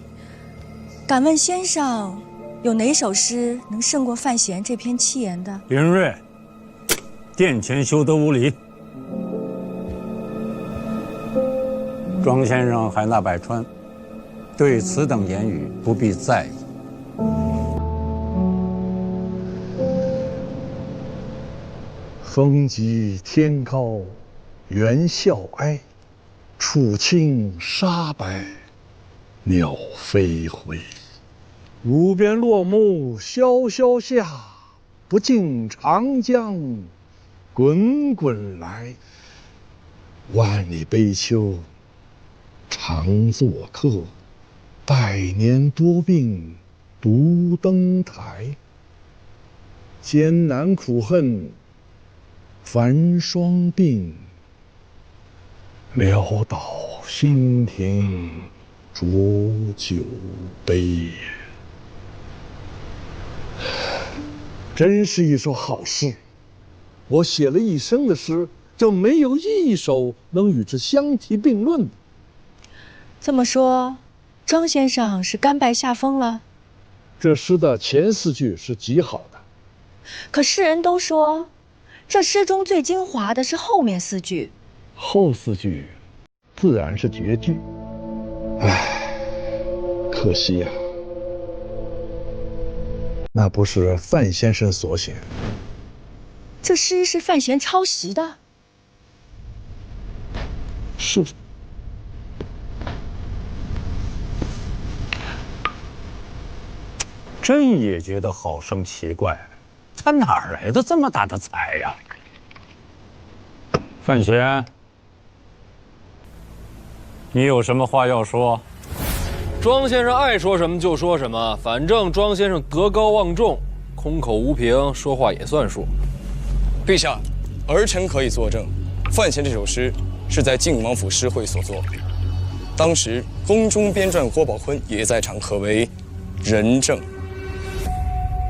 Speaker 12: 敢问先生，有哪首诗能胜过范闲这篇七言的？
Speaker 7: 林睿，殿前休得无礼。庄先生海纳百川，对此等言语不必在意。
Speaker 13: 风急天高猿啸哀，楚清沙白鸟飞回。无边落木萧萧下，不尽长江滚滚来。万里悲秋常作客，百年多病独登台。艰难苦恨繁霜鬓，潦倒新停浊酒杯。真是一首好诗，我写了一生的诗，就没有一首能与之相提并论的。
Speaker 12: 这么说，庄先生是甘拜下风了？
Speaker 13: 这诗的前4句是极好的，
Speaker 12: 可世人都说，这诗中最精华的是后面4句。
Speaker 13: 后4句自然是绝句。唉，可惜呀，那不是范先生所写。
Speaker 12: 这诗是范闲抄袭的？
Speaker 13: 是。
Speaker 7: 朕也觉得好生奇怪，他哪儿来的这么大的才呀？范闲，你有什么话要说？
Speaker 3: 庄先生爱说什么就说什么，反正庄先生德高望重，空口无凭，说话也算数。
Speaker 22: 陛下，儿臣可以作证，范闲这首诗是在靖王府诗会所作，当时宫中编撰郭宝坤也在场，可为人证。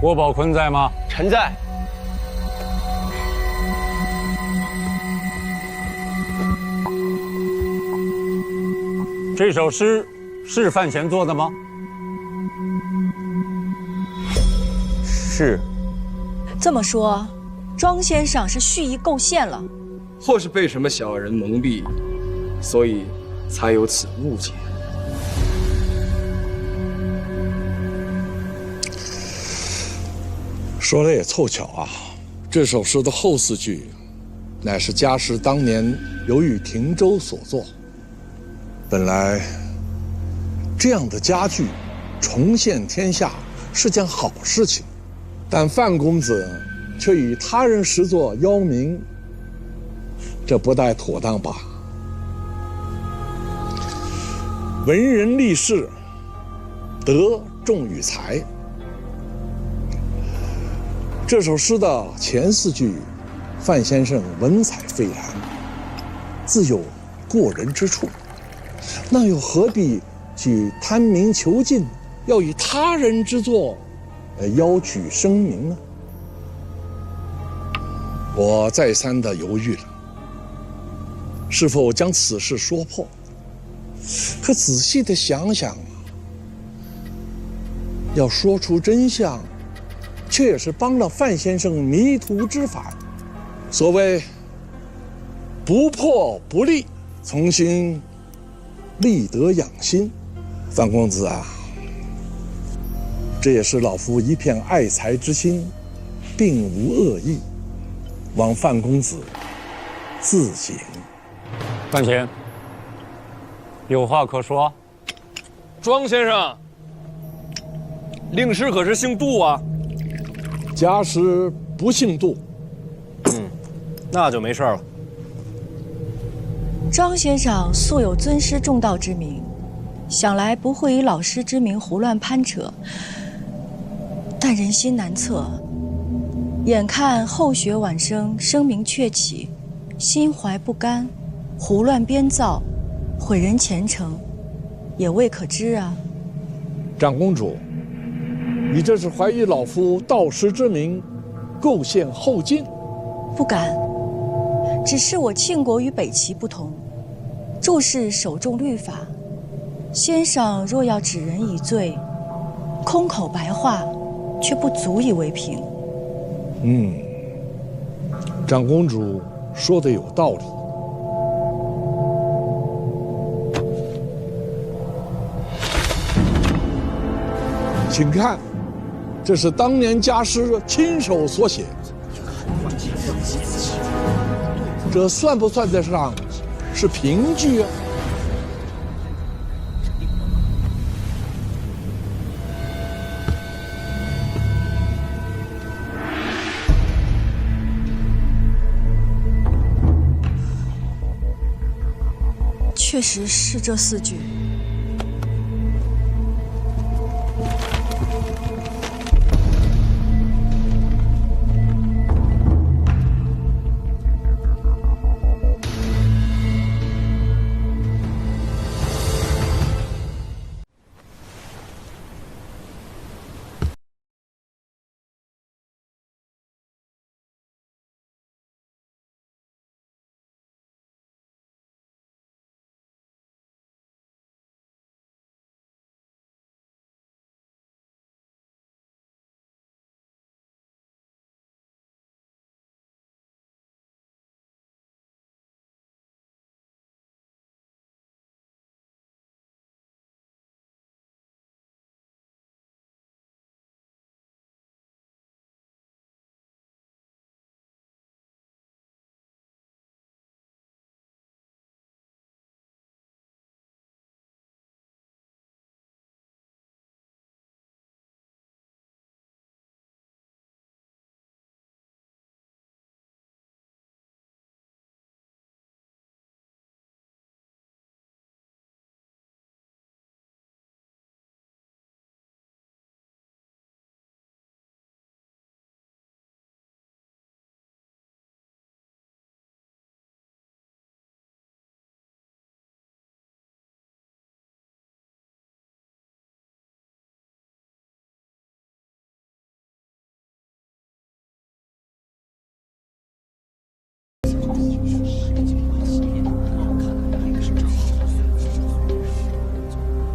Speaker 7: 郭宝坤在吗？
Speaker 22: 臣在。
Speaker 7: 这首诗是范闲做的吗？
Speaker 22: 是。
Speaker 12: 这么说，庄先生是蓄意构陷了，
Speaker 22: 或是被什么小人蒙蔽，所以才有此误解。说来也凑巧啊，这首诗的后4句，乃是家师当年由于停舟所作。本来，这样的佳句重现天下是件好事情，但范公子却以他人诗作邀名，这不太妥当吧？文人立世，德重于才。这首诗的前4句，范先生文采斐然，自有过人之处，那又何必去贪名求进，要以他人之作邀取声名呢？我再三的犹豫了，是否将此事说破？可仔细的想想，要说出真相，却也是帮了范先生迷途知返。所谓不破不立，重新立德养心。范公子啊，这也是老夫一片爱才之心，并无恶意，望范公子自省。
Speaker 7: 范闲，有话可说。
Speaker 3: 庄先生，令师可是姓杜啊？
Speaker 13: 家师不姓杜。
Speaker 3: 那就没事了。
Speaker 12: 庄先生素有尊师重道之名，想来不会以老师之名胡乱攀扯。但人心难测，眼看后学晚生，声名鹊起，心怀不甘，胡乱编造，毁人前程，也未可知啊。
Speaker 13: 长公主，你这是怀疑老夫道师之名，构陷后晋？
Speaker 12: 不敢，只是我庆国与北齐不同，注释首重律法。先生若要指人以罪，空口白话，却不足以为凭。
Speaker 13: 长公主说的有道理。请看，这是当年家师亲手所写。这算不算得上是评剧啊？
Speaker 12: 确实是这4句。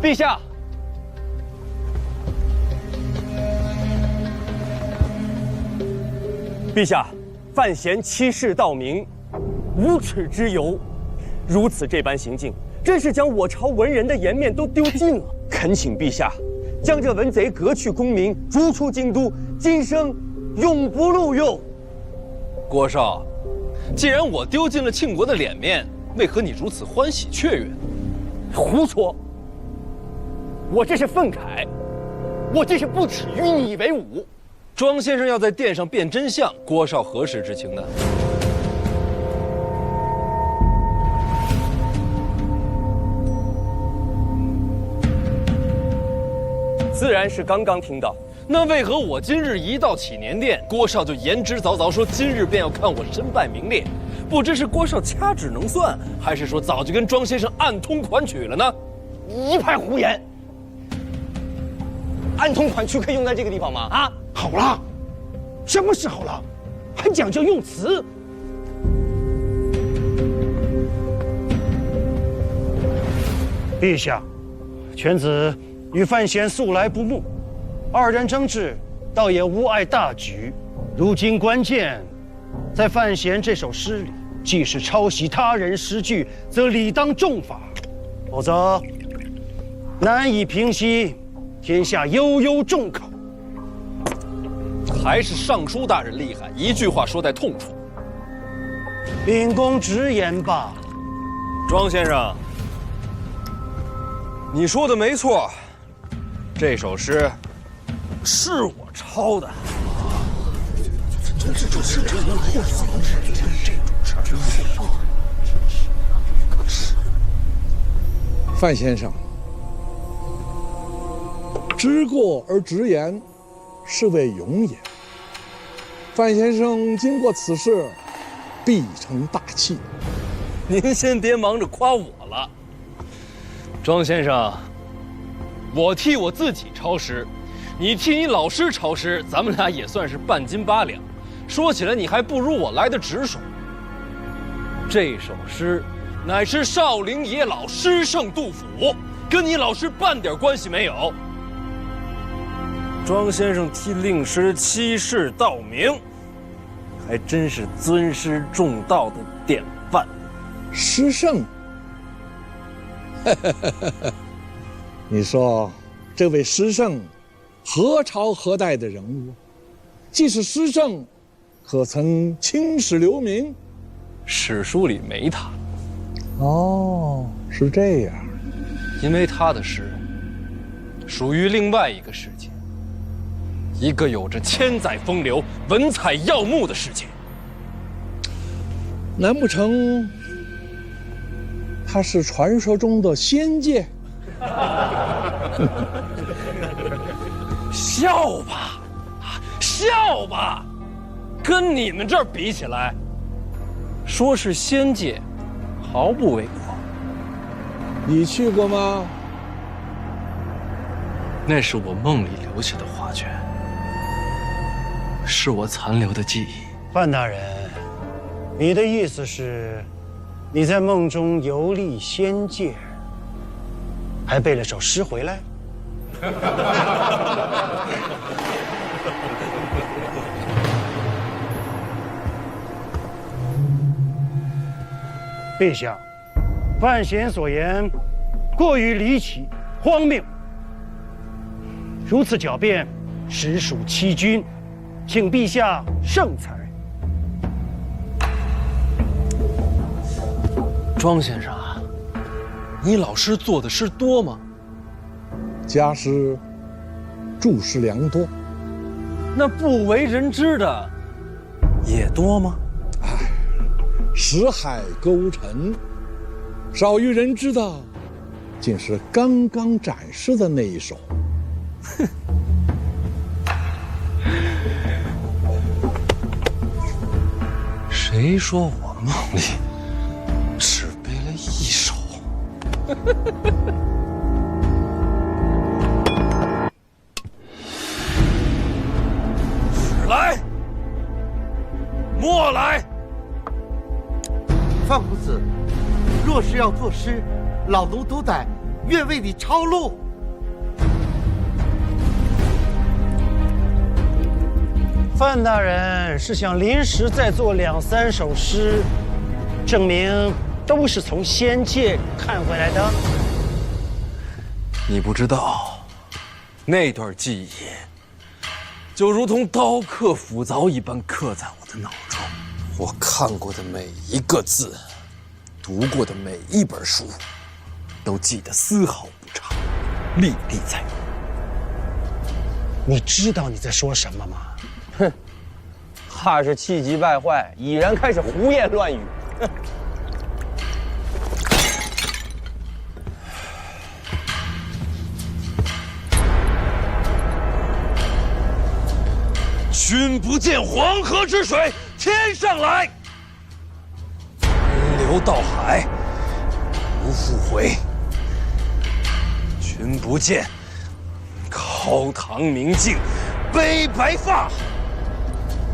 Speaker 4: 陛下，陛下，范闲欺世盗名，无耻之尤，如此这般行径，真是将我朝文人的颜面都丢尽了。恳请陛下，将这文贼革去功名，逐出京都，今生永不录用。
Speaker 3: 郭少，既然我丢尽了庆国的脸面，为何你如此欢喜雀跃？
Speaker 4: 胡说！我这是愤慨，我这是不耻与你为伍。
Speaker 3: 庄先生要在殿上辨真相，郭少何时知情的？
Speaker 4: 自然是刚刚听到。
Speaker 3: 那为何我今日一到祈年殿，郭少就言之凿凿说今日便要看我身败名裂？不知是郭少掐指能算，还是说早就跟庄先生暗通款曲了呢？
Speaker 4: 一派胡言！暗通款曲可以用在这个地方吗？啊，
Speaker 15: 好了，什么时候了，还讲究用词？陛下，犬子与范闲素来不睦，二人争执，倒也无碍大局。如今关键在范闲这首诗里，既是抄袭他人诗句，则理当重罚，否则难以平息天下悠悠众口。
Speaker 3: 还是尚书大人厉害，一句话说在痛处。
Speaker 15: 秉公直言吧。
Speaker 3: 庄先生，你说的没错，这首诗是我抄的。
Speaker 13: 范先生，知过而直言，是谓勇也。范先生经过此事，必成大器。
Speaker 3: 您先别忙着夸我了，庄先生，我替我自己抄诗，你替你老师抄诗，咱们俩也算是半斤八两。说起来，你还不如我来的直爽。这首诗乃是少陵野老诗圣杜甫，跟你老师半点关系没有。庄先生替令师欺世盗名，还真是尊师重道的典范。
Speaker 13: 诗圣，你说这位诗圣何朝何代的人物？既是诗圣，可曾青史留名？
Speaker 3: 史书里没他。
Speaker 13: 哦，是这样。
Speaker 3: 因为他的诗属于另外一个世界，一个有着千载风流、文采耀目的世界。
Speaker 13: 难不成他是传说中的仙界？
Speaker 3: 笑吧，笑吧，跟你们这儿比起来，说是仙界，毫不为过。
Speaker 13: 你去过吗？
Speaker 3: 那是我梦里留下的画卷，是我残留的记忆。
Speaker 14: 范大人，你的意思是，你在梦中游历仙界，还背了首诗回来？陛下，范闲所言过于离奇荒谬，如此狡辩，实属欺君，请陛下圣裁。
Speaker 3: 庄先生啊，你老师做的诗多吗？
Speaker 13: 家师注释良多。
Speaker 3: 那不为人知的也多吗？
Speaker 13: 识海勾陈，少于人知的，竟是刚刚展示的那一首。
Speaker 3: 哼。谁说我梦里只背了一首？史来，莫来。
Speaker 15: 范公子，若是要作诗，老奴斗胆，愿为你抄录。
Speaker 14: 范大人是想临时再做2、3首诗，证明都是从仙界看回来的。
Speaker 3: 你不知道，那段记忆就如同刀刻斧凿一般刻在我的脑中。我看过的每一个字，读过的每一本书，都记得丝毫不差，历历在目。
Speaker 14: 你知道你在说什么吗？
Speaker 4: 哼，怕是气急败坏，已然开始胡言乱语。
Speaker 3: 君不见黄河之水天上来，奔流到海不复回。君不见高堂明镜悲白发，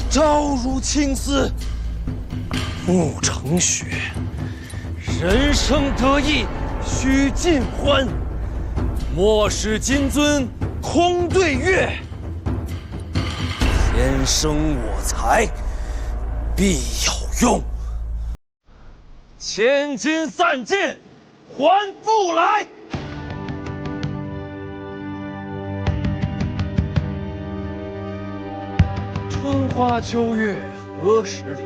Speaker 3: 朝如青丝暮成雪。人生得意须尽欢，莫使金樽空对月。天生我材必有用，千金散尽还复来。春花秋月何时了？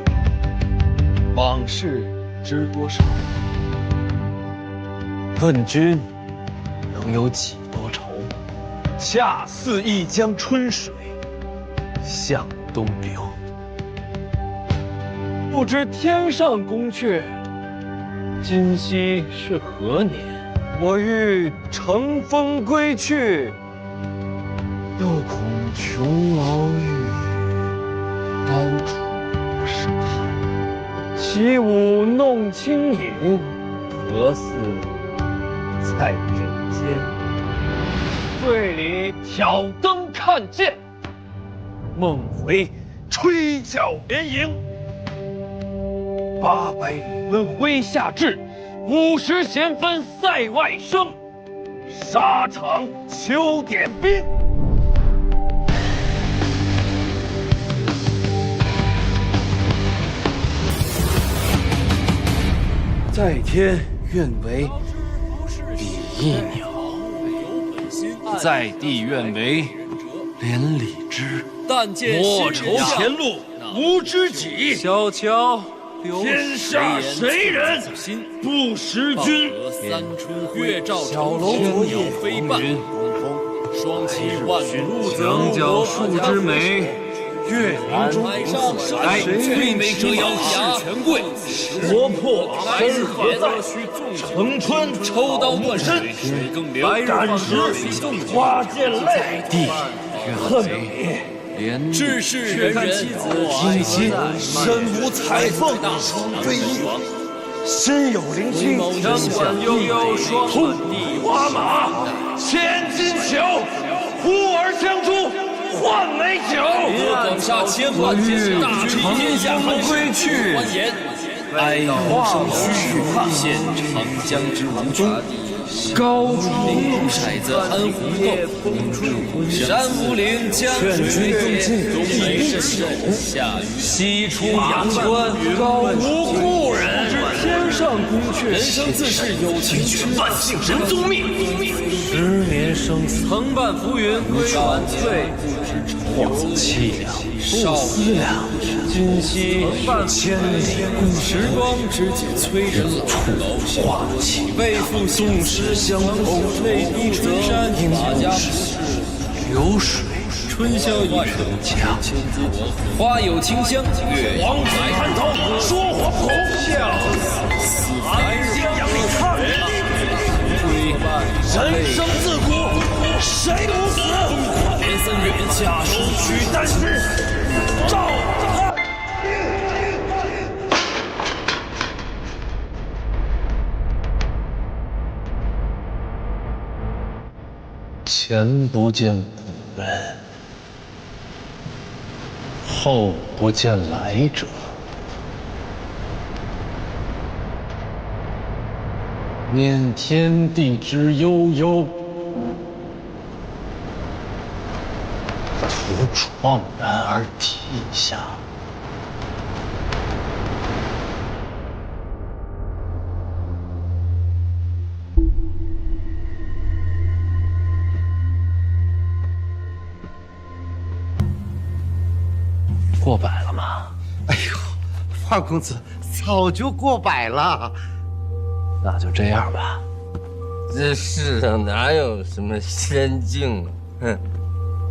Speaker 3: 往事知多少？问君能有几多愁？恰似一江春水向东流。不知天上宫阙，今夕是何年？我欲乘风归去，又恐琼楼玉宇，高处生寒。起舞弄清影，何似在人间？醉里挑灯看剑，梦回吹角连营。800里分麾下炙，50弦分塞外声。沙场秋点兵。在天愿为比翼鸟，在地愿为连理枝。莫愁前路无知己，小乔
Speaker 8: 天下谁人不识君？
Speaker 9: 三春月照
Speaker 8: 小楼昨夜
Speaker 9: 飞半，双栖万物
Speaker 8: 墙角数枝梅，月明中谁为这样是权贵？国破身何在？城春
Speaker 9: 抽刀断身，
Speaker 8: 感时花溅泪地，恨你。
Speaker 9: 志士人人
Speaker 8: 听心身无彩凤双飞翼，身有灵犀枪管悠悠双满地，花马千金裘，呼儿相助换美酒。
Speaker 9: 广厦千万，大治天下
Speaker 8: 归去，
Speaker 9: 哀悼生虚，现长江之无中。
Speaker 8: 高处
Speaker 9: 骰子安红豆，山无陵江水月，冬梅深深夏雨
Speaker 8: 西出阳关，高无故人。天上宫阙，
Speaker 9: 人生自是有情趣，
Speaker 8: 万幸人宗命。10年生死，
Speaker 9: 曾伴浮云归晚醉，
Speaker 8: 荒凄凉，不思量。今夕千里共
Speaker 9: 时光之景催人老
Speaker 8: 化气，
Speaker 9: 为父宋诗相投，泪滴春山，马家不是
Speaker 8: 流水。
Speaker 9: 春宵一刻，千字花有清香，月
Speaker 8: 黄土滩头，说黄土，笑死安心养你看人生自古谁无死？
Speaker 9: 连三月下手
Speaker 8: 取丹师，赵汉。
Speaker 5: 前不见古人，后不见来者。念天地之悠悠，徒怆然而涕下。过百了吗？
Speaker 15: 哎呦，范公子早就过百了。
Speaker 5: 那就这样吧。
Speaker 16: 这世上哪有什么仙境啊？哼！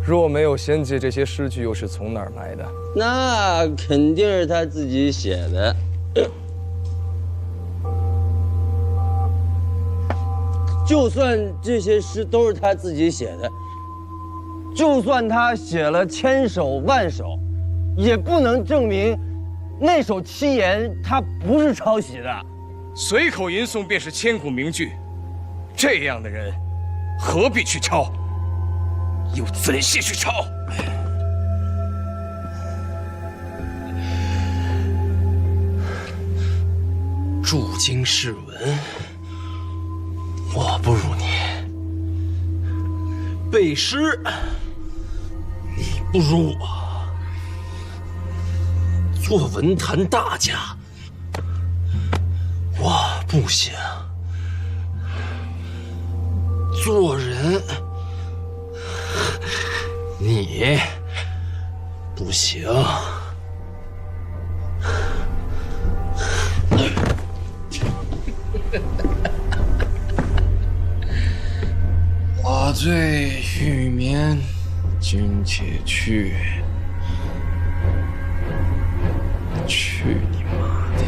Speaker 22: 若没有仙界，这些诗句又是从哪儿来的？
Speaker 16: 那肯定是他自己写的。就算这些诗都是他自己写的，就算他写了千首万首，也不能证明那首七言他不是抄袭的。
Speaker 22: 随口吟诵便是千古名句，这样的人何必去抄？又怎屑去抄？
Speaker 5: 著经释文，我不如你；背诗，你不如我；做文坛大家，我不行；做人，你不行。我醉欲眠，君且去。去你妈的！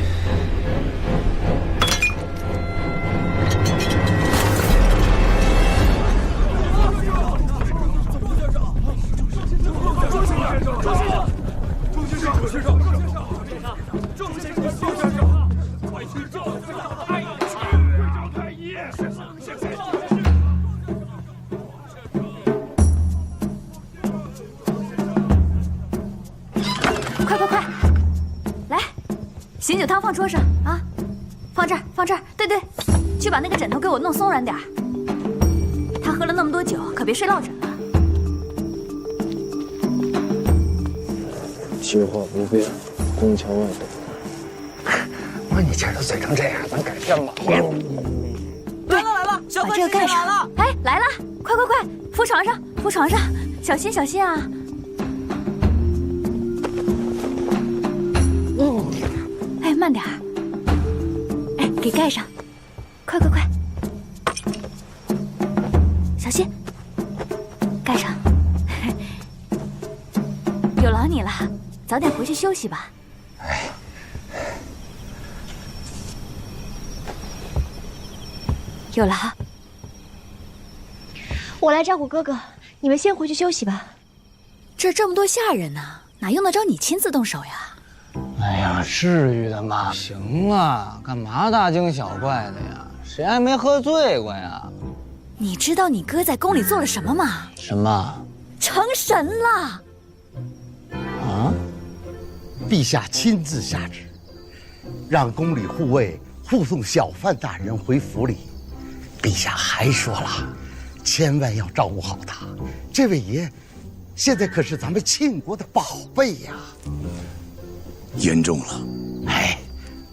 Speaker 18: 快快快，来，醒酒汤放桌上啊，放这儿，放这儿。对对，去把那个枕头给我弄松软点儿。他喝了那么多酒，可别睡落枕了。
Speaker 11: 计划不变，宫墙外等。
Speaker 15: 我你今儿都醉成这样，咱改天吧。
Speaker 18: 来了来了，把这个盖上。哎，来了，快快快，扶床上，扶床上，小心小心啊！哎，慢点。给盖上，快快快，小心，盖上。有劳你了，早点回去休息吧。有劳。
Speaker 19: 我来照顾哥哥，你们先回去休息吧。
Speaker 18: 这么多下人呢，哪用得着你亲自动手呀？
Speaker 16: 哎呀，至于的吗？行了，干嘛大惊小怪的呀？谁还没喝醉过呀？
Speaker 18: 你知道你哥在宫里做了什么吗？
Speaker 16: 什么？
Speaker 18: 成神了！
Speaker 15: 啊！陛下亲自下旨，让宫里护卫护送小范大人回府里。陛下还说了，千万要照顾好他。这位爷，现在可是咱们庆国的宝贝呀！
Speaker 21: 言重了。
Speaker 15: 哎，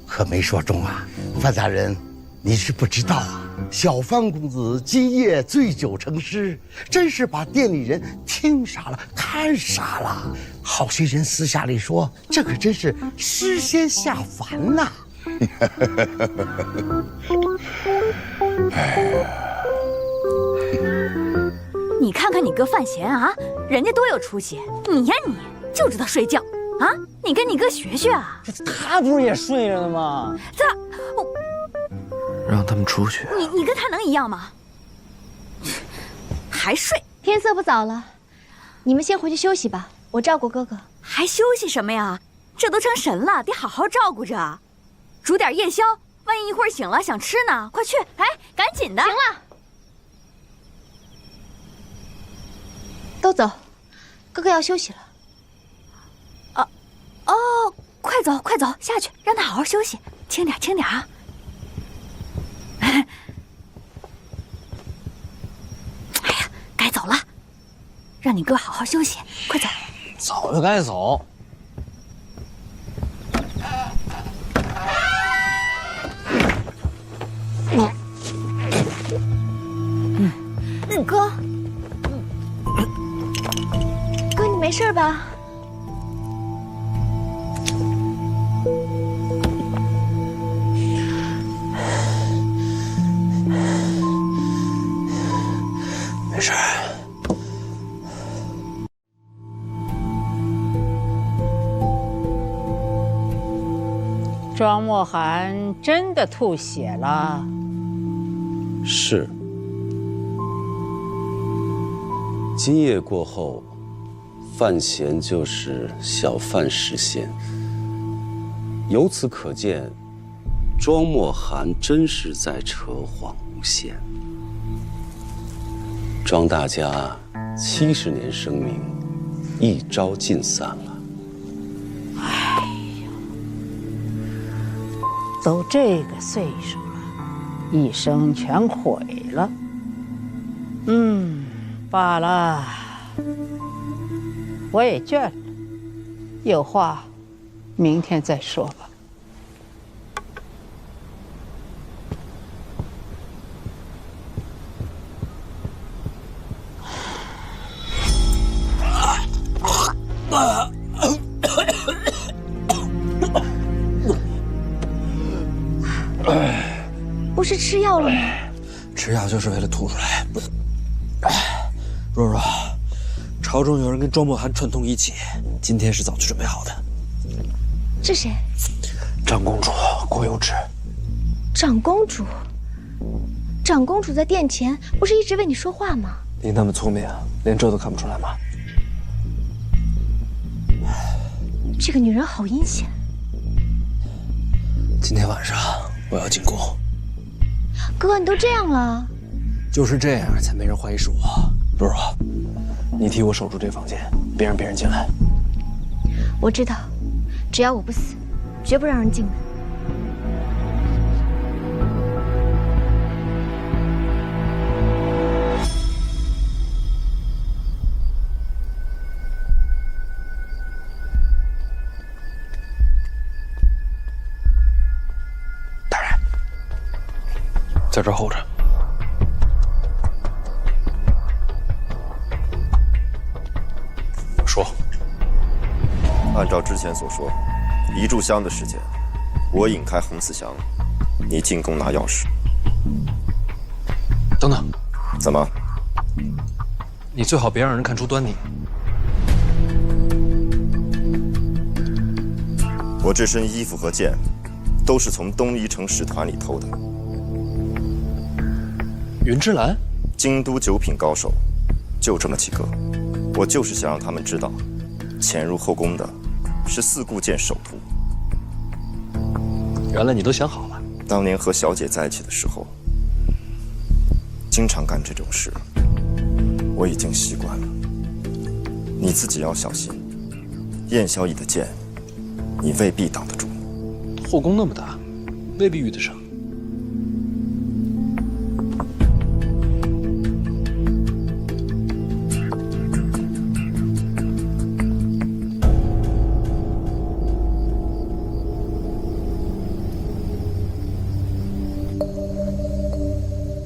Speaker 15: 可没说中啊，范大人，你是不知道啊。小范公子今夜醉酒成诗，真是把店里人听傻了，看傻了。好些人私下里说，这可真是诗仙下凡呐。
Speaker 18: 你看看你哥范闲啊，人家多有出息，你呀你就知道睡觉啊！你跟你哥学学啊！
Speaker 16: 他不是也睡着呢吗？
Speaker 5: 让他们出去。
Speaker 18: 你跟他能一样吗？还睡？
Speaker 19: 天色不早了，你们先回去休息吧，我照顾哥哥。
Speaker 18: 还休息什么呀？这都成神了，得好好照顾着。煮点夜宵，万一一会儿醒了想吃呢，快去！哎，赶紧的！
Speaker 19: 行了，都走，哥哥要休息了。
Speaker 18: 哦，快走快走，下去，让他好好休息，轻点轻点啊！哎呀，该走了，让你哥好好休息，快走。
Speaker 16: 走就该走。
Speaker 19: 哥，哥，你没事吧？
Speaker 5: 没事。
Speaker 23: 庄墨涵真的吐血了。
Speaker 24: 是。今夜过后，范闲就是小范实现。由此可见，庄墨涵真是在扯谎诬陷。庄大家70年声名，一朝尽散了。
Speaker 23: 哎呀，都这个岁数了，一生全毁了。罢了，我也倦了，有话明天再说吧。
Speaker 19: 不是吃药了吗？
Speaker 5: 吃药就是为了吐出来。若若，朝中有人跟庄墨涵串通一气，今天是早就准备好的。
Speaker 19: 是谁？
Speaker 5: 长公主郭有芷。
Speaker 19: 长公主？长公主在殿前不是一直为你说话吗？
Speaker 5: 你那么聪明，连这都看不出来吗？
Speaker 19: 这个女人好阴险。
Speaker 5: 今天晚上我要进宫。
Speaker 19: 哥，你都这样了，
Speaker 5: 就是这样才没人怀疑是我。若若，你替我守住这房间，别让别人进来。
Speaker 19: 我知道，只要我不死，绝不让人进门。
Speaker 5: 大人，在这儿候着。说，
Speaker 25: 按照之前所说，一炷香的时间，我引开横死祥，
Speaker 1: 你进宫拿钥匙。
Speaker 3: 等等，
Speaker 1: 怎么？
Speaker 3: 你最好别让人看出端倪。
Speaker 1: 我这身衣服和剑，都是从东夷城使团里偷的。
Speaker 3: 云之兰，
Speaker 1: 京都九品高手，就这么几个。我就是想让他们知道，潜入后宫的是四顾剑首徒。
Speaker 3: 原来你都想好了。
Speaker 1: 当年和小姐在一起的时候，经常干这种事，我已经习惯了。你自己要小心，燕萧逸的剑，你未必挡得住。
Speaker 3: 后宫那么大，未必遇得上。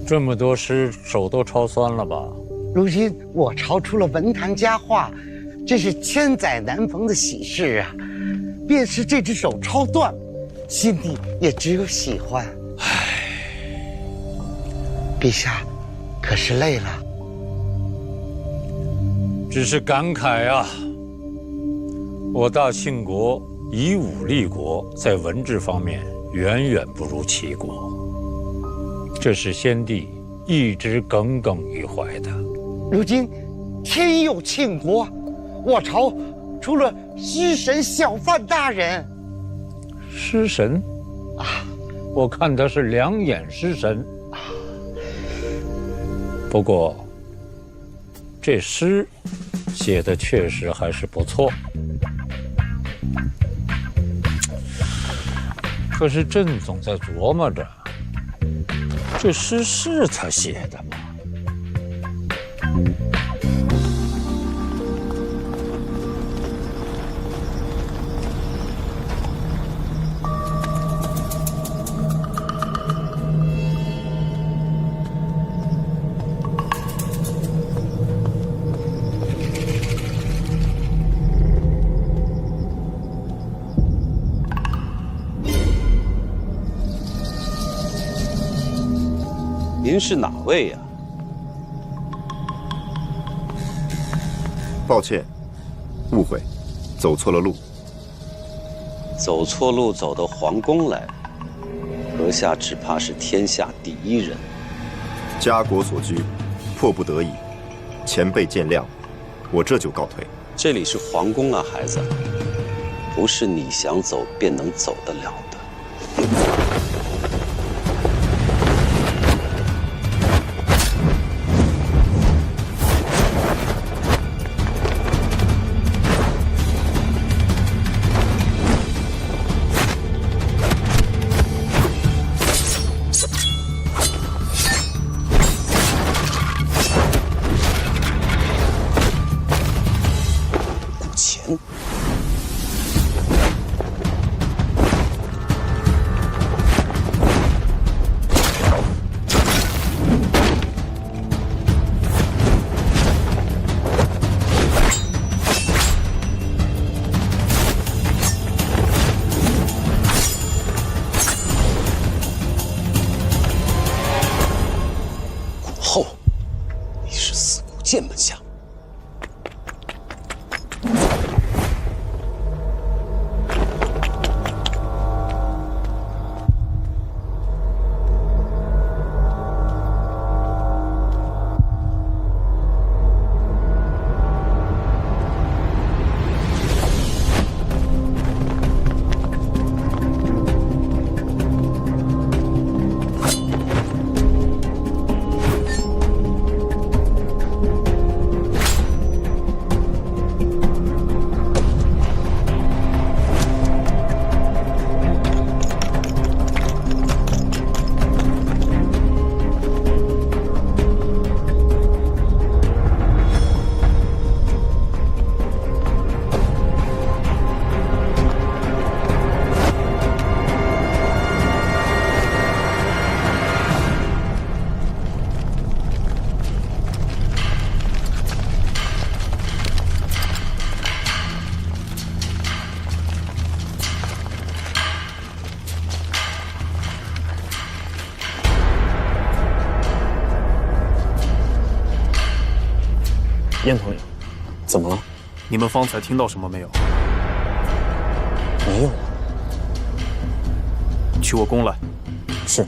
Speaker 7: 这么多诗，手都抄酸了吧？
Speaker 15: 如今我抄出了文坛佳话，这是千载难逢的喜事啊！便是这只手抄断，心里也只有喜欢。陛下，可是累了？
Speaker 7: 只是感慨啊！我大庆国以武立国，在文治方面远远不如齐国。这是先帝一直耿耿于怀的。
Speaker 15: 如今天佑庆国，我朝出了失神小范大人。
Speaker 7: 失神啊！我看他是两眼失神。不过这诗写的确实还是不错。可是朕总在琢磨着，这诗是他写的吗？
Speaker 24: 您是哪位呀？
Speaker 1: 抱歉，误会，走错了路。
Speaker 24: 走错路走到皇宫来，阁下只怕是天下第一人。
Speaker 1: 家国所居，迫不得已，前辈见谅，我这就告退。
Speaker 24: 这里是皇宫啊，孩子，不是你想走便能走得了的。后，你是四顾剑门下。
Speaker 10: 燕统领，怎么了？
Speaker 2: 你们方才听到什么没有？
Speaker 10: 没有。
Speaker 2: 取我弓来。
Speaker 10: 是。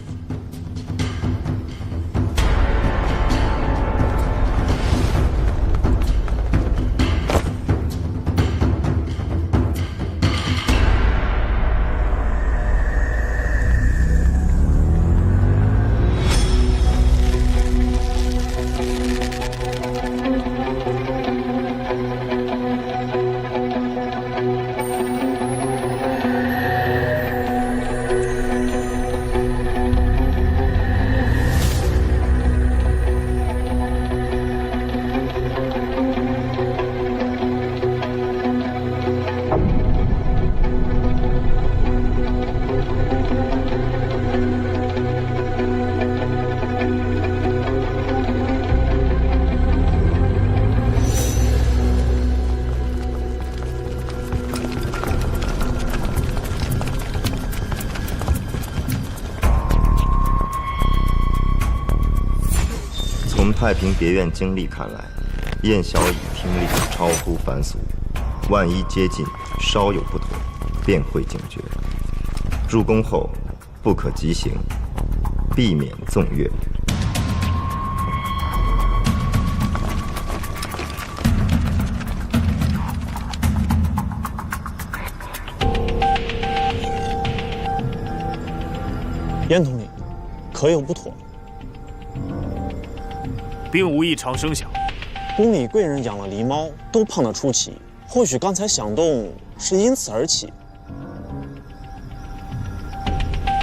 Speaker 1: 从太平别院经历看来，燕小乙听力超乎凡俗，万一接近稍有不妥，便会警觉。入宫后不可急行，避免纵乐。
Speaker 10: 燕统领，可有不妥？
Speaker 2: 并无异常声响。
Speaker 10: 宫里贵人养了狸猫，都胖得出奇。或许刚才响动是因此而起。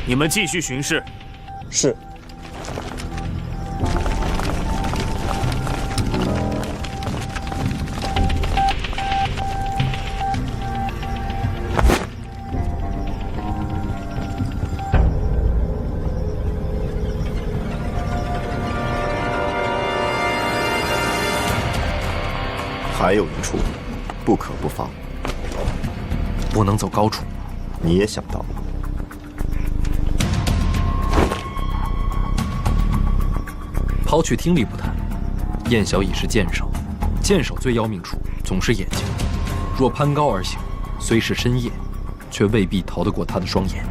Speaker 2: 你们继续巡视。
Speaker 10: 是。
Speaker 1: 还有一处，不可不防。
Speaker 3: 不能走高处。
Speaker 1: 你也想到了。
Speaker 6: 抛去听力不谈，燕小乙是剑手，剑手最要命处总是眼睛。若攀高而行，虽是深夜，却未必逃得过他的双眼。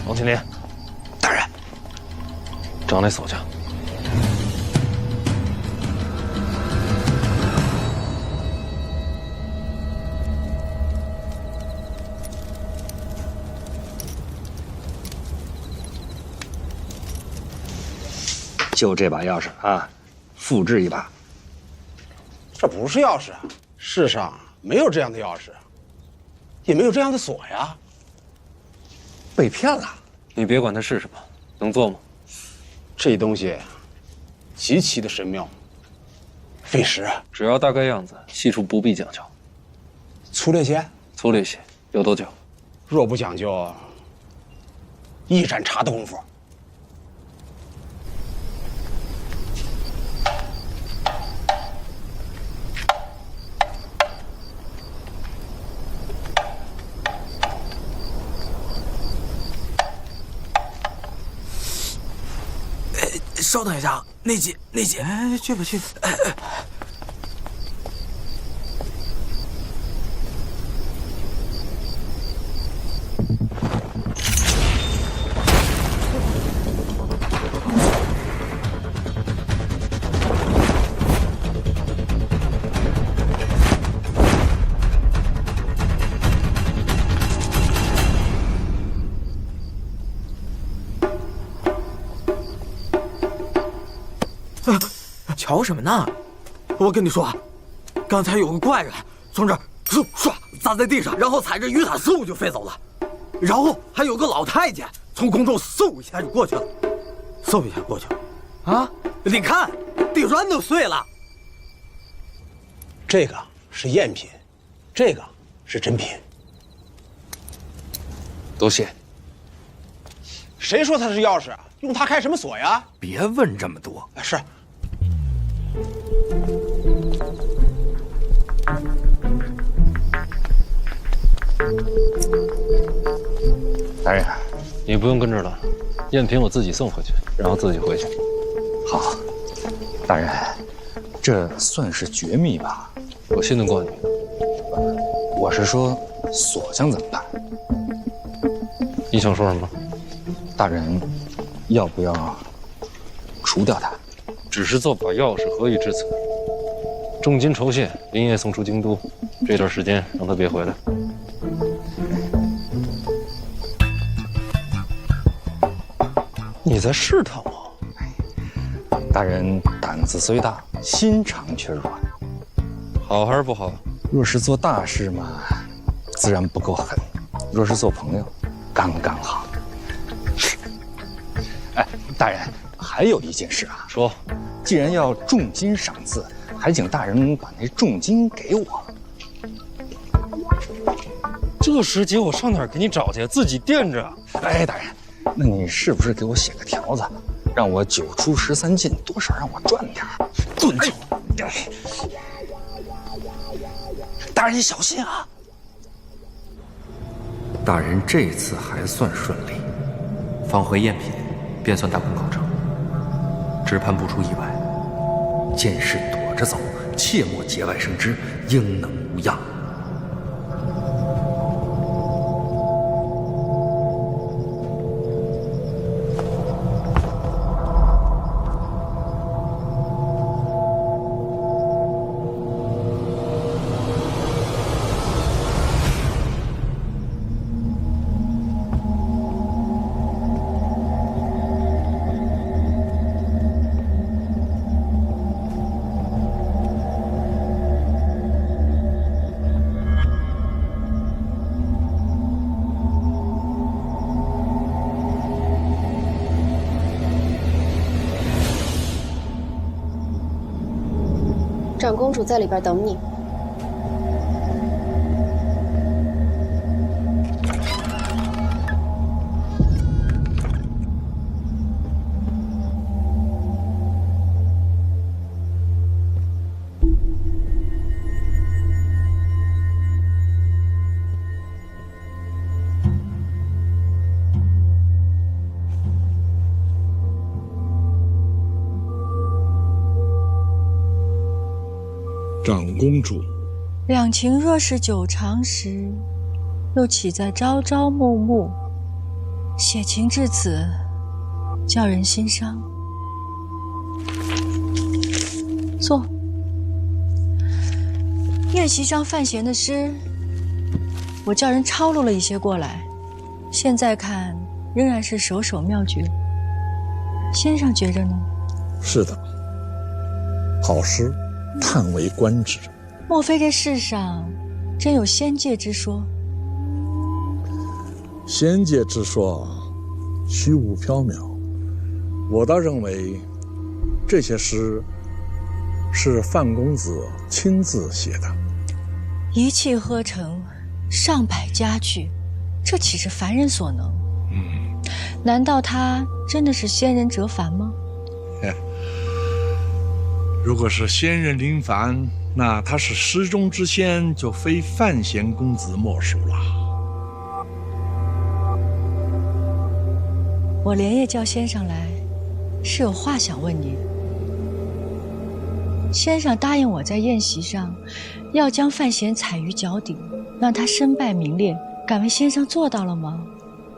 Speaker 3: 王庆林，大人，长来扫驾。
Speaker 17: 就这把钥匙啊，复制一把。
Speaker 20: 这不是钥匙啊，世上没有这样的钥匙，也没有这样的锁呀。被骗了。
Speaker 3: 你别管它是什么，能做吗？
Speaker 20: 这东西极其的神妙，费时啊。
Speaker 5: 只要大概样子，细处不必讲究。
Speaker 20: 粗略些，
Speaker 5: 粗略些，有多久？
Speaker 20: 若不讲究，一盏茶的功夫。
Speaker 8: 稍等一下，内急。哎，去吧。瞧什么呢？我跟你说，刚才有个怪人从这儿嗖唰砸在地上，然后踩着雨伞嗖就飞走了。然后还有个老太监从空中嗖一下就过去了，啊！你看，地砖都碎了。
Speaker 20: 这个是赝品，这个是真品。
Speaker 5: 多谢。
Speaker 20: 谁说它是钥匙啊？用它开什么锁呀？
Speaker 8: 别问这么多。
Speaker 20: 是。
Speaker 3: 大人，你不用跟着了，赝品我自己送回去，然后自己回去。
Speaker 1: 好，大人，这算是绝密吧？
Speaker 3: 我信得过你。
Speaker 1: 我是说，锁匠怎么办？
Speaker 3: 你想说什么？
Speaker 1: 大人，要不要除掉他？
Speaker 3: 只是做把钥匙，何以至此？重金酬谢，连夜送出京都。这段时间让他别回来。你在试探我？
Speaker 1: 大人胆子虽大，心肠却软。
Speaker 3: 好还是不好？
Speaker 1: 若是做大事嘛，自然不够狠；若是做朋友，刚刚好。哎，大人，还有一件事啊。
Speaker 3: 说，
Speaker 1: 既然要重金赏赐，还请大人把那重金给我。
Speaker 3: 这时节我上哪儿给你找去？自己垫着。
Speaker 1: 哎，大人，那你是不是给我写个条子，让我9出13进，多少让我赚点儿？滚去！大人小心啊！
Speaker 6: 大人这次还算顺利，放回赝品，便算大功告成。只盼不出意外，见事躲着走，切莫节外生枝，应能无恙。
Speaker 4: 长公主在里边等你。
Speaker 10: 长公主，
Speaker 12: 两情若是久长时，又岂在朝朝暮暮？写情至此，叫人心伤。坐。宴席上范闲的诗，我叫人抄录了一些过来，现在看仍然是首首妙绝。先生觉着呢？
Speaker 10: 是的，好诗。叹为观止。
Speaker 12: 莫非这世上真有仙界之说？
Speaker 10: 仙界之说虚无缥缈，我倒认为这些诗
Speaker 9: 是范公子亲自写的。
Speaker 12: 一气呵成，上百家具，这岂是凡人所能？难道他真的是仙人折凡吗？
Speaker 9: 如果是仙人临凡，那他是诗中之仙，就非范闲公子莫属了。
Speaker 12: 我连夜叫先生来，是有话想问您。先生答应我在宴席上，要将范闲踩于脚底，让他身败名裂。敢问先生做到了吗？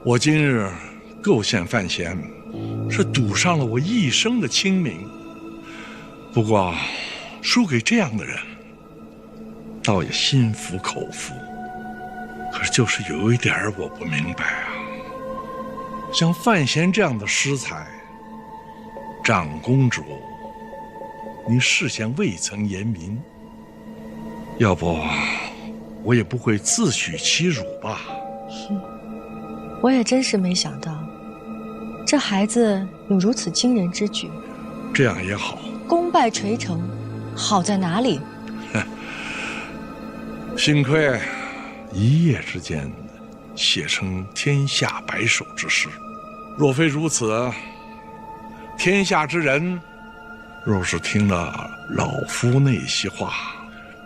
Speaker 9: 我今日构陷范闲，是赌上了我一生的清明。不过，输给这样的人，倒也心服口服。可是就是有一点我不明白啊，像范闲这样的诗才，长公主，您事先未曾言明，要不我也不会自取其辱吧。
Speaker 12: 我也真是没想到，这孩子有如此惊人之举。
Speaker 9: 这样也好。
Speaker 12: 功败垂成，好在哪里？
Speaker 9: 幸亏一夜之间写成天下百首之诗。若非如此，天下之人若是听了老夫那些话，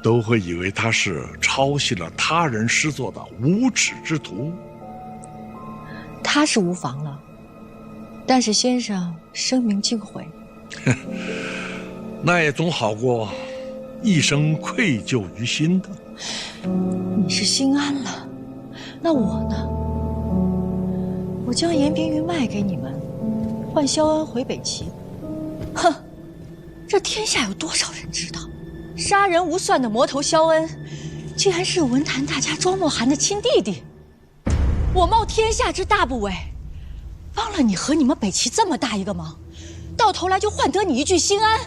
Speaker 9: 都会以为他是抄袭了他人诗作的无耻之徒。
Speaker 12: 他是无妨了，但是先生声名尽毁。
Speaker 9: 那也总好过一生愧疚于心的。
Speaker 12: 你是心安了，那我呢？我将严冰云卖给你们，换萧恩回北齐。哼，这天下有多少人知道，杀人无算的魔头萧恩，竟然是文坛大家庄莫寒的亲弟弟。我冒天下之大不韪，帮了你和你们北齐这么大一个忙，到头来就换得你一句心安。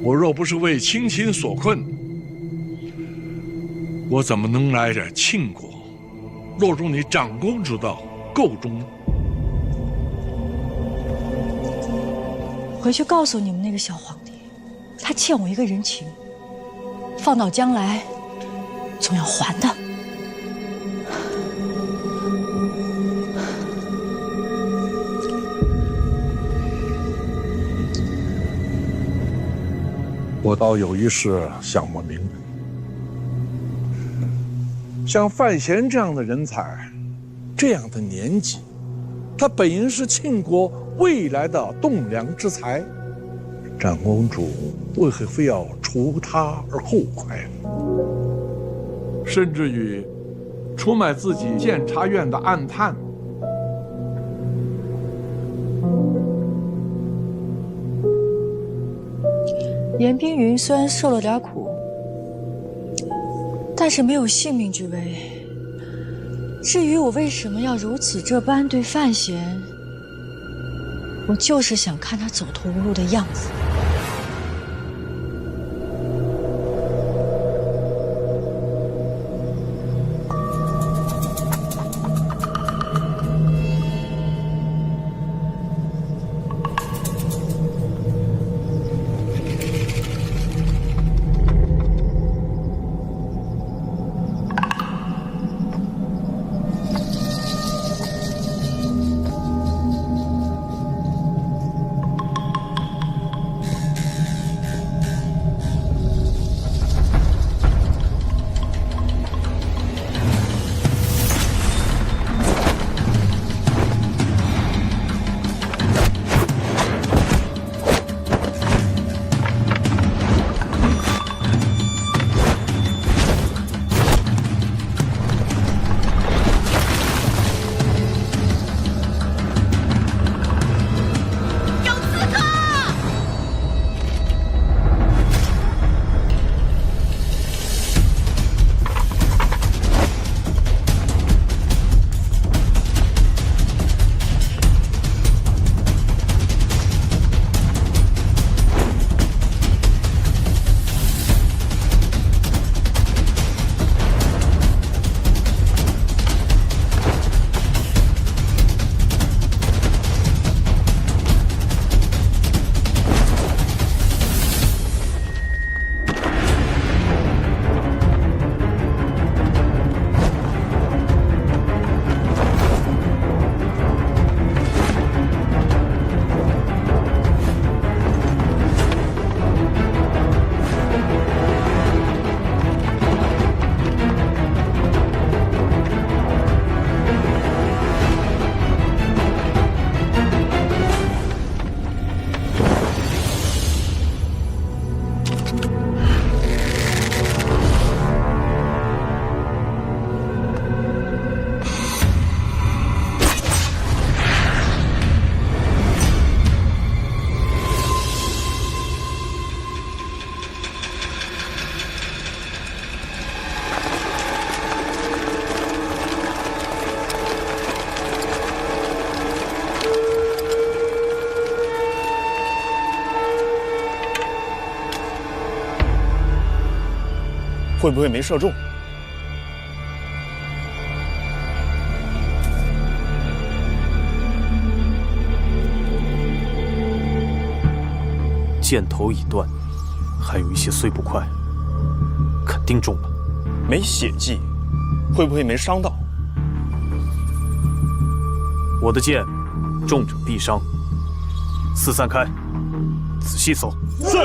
Speaker 9: 我若不是为亲情所困，我怎么能来这庆国，落入你长公主的垢中？
Speaker 12: 回去告诉你们那个小皇帝，他欠我一个人情，放到将来总要还的。
Speaker 9: 我倒有一事想不明白。像范闲这样的人才，这样的年纪，他本应是庆国未来的栋梁之才，长公主为何非要除他而后快呢？甚至于出卖自己监察院的暗探。
Speaker 12: 严冰云虽然受了点苦，但是没有性命之危。至于我为什么要如此这般对范闲，我就是想看他走投无路的样子。
Speaker 1: 会不会没射中？
Speaker 2: 箭头已断，还有一些碎布块，肯定中了。
Speaker 1: 没血迹，会不会没伤到？
Speaker 2: 我的箭，重者必伤。四散开，仔细搜。
Speaker 8: 是。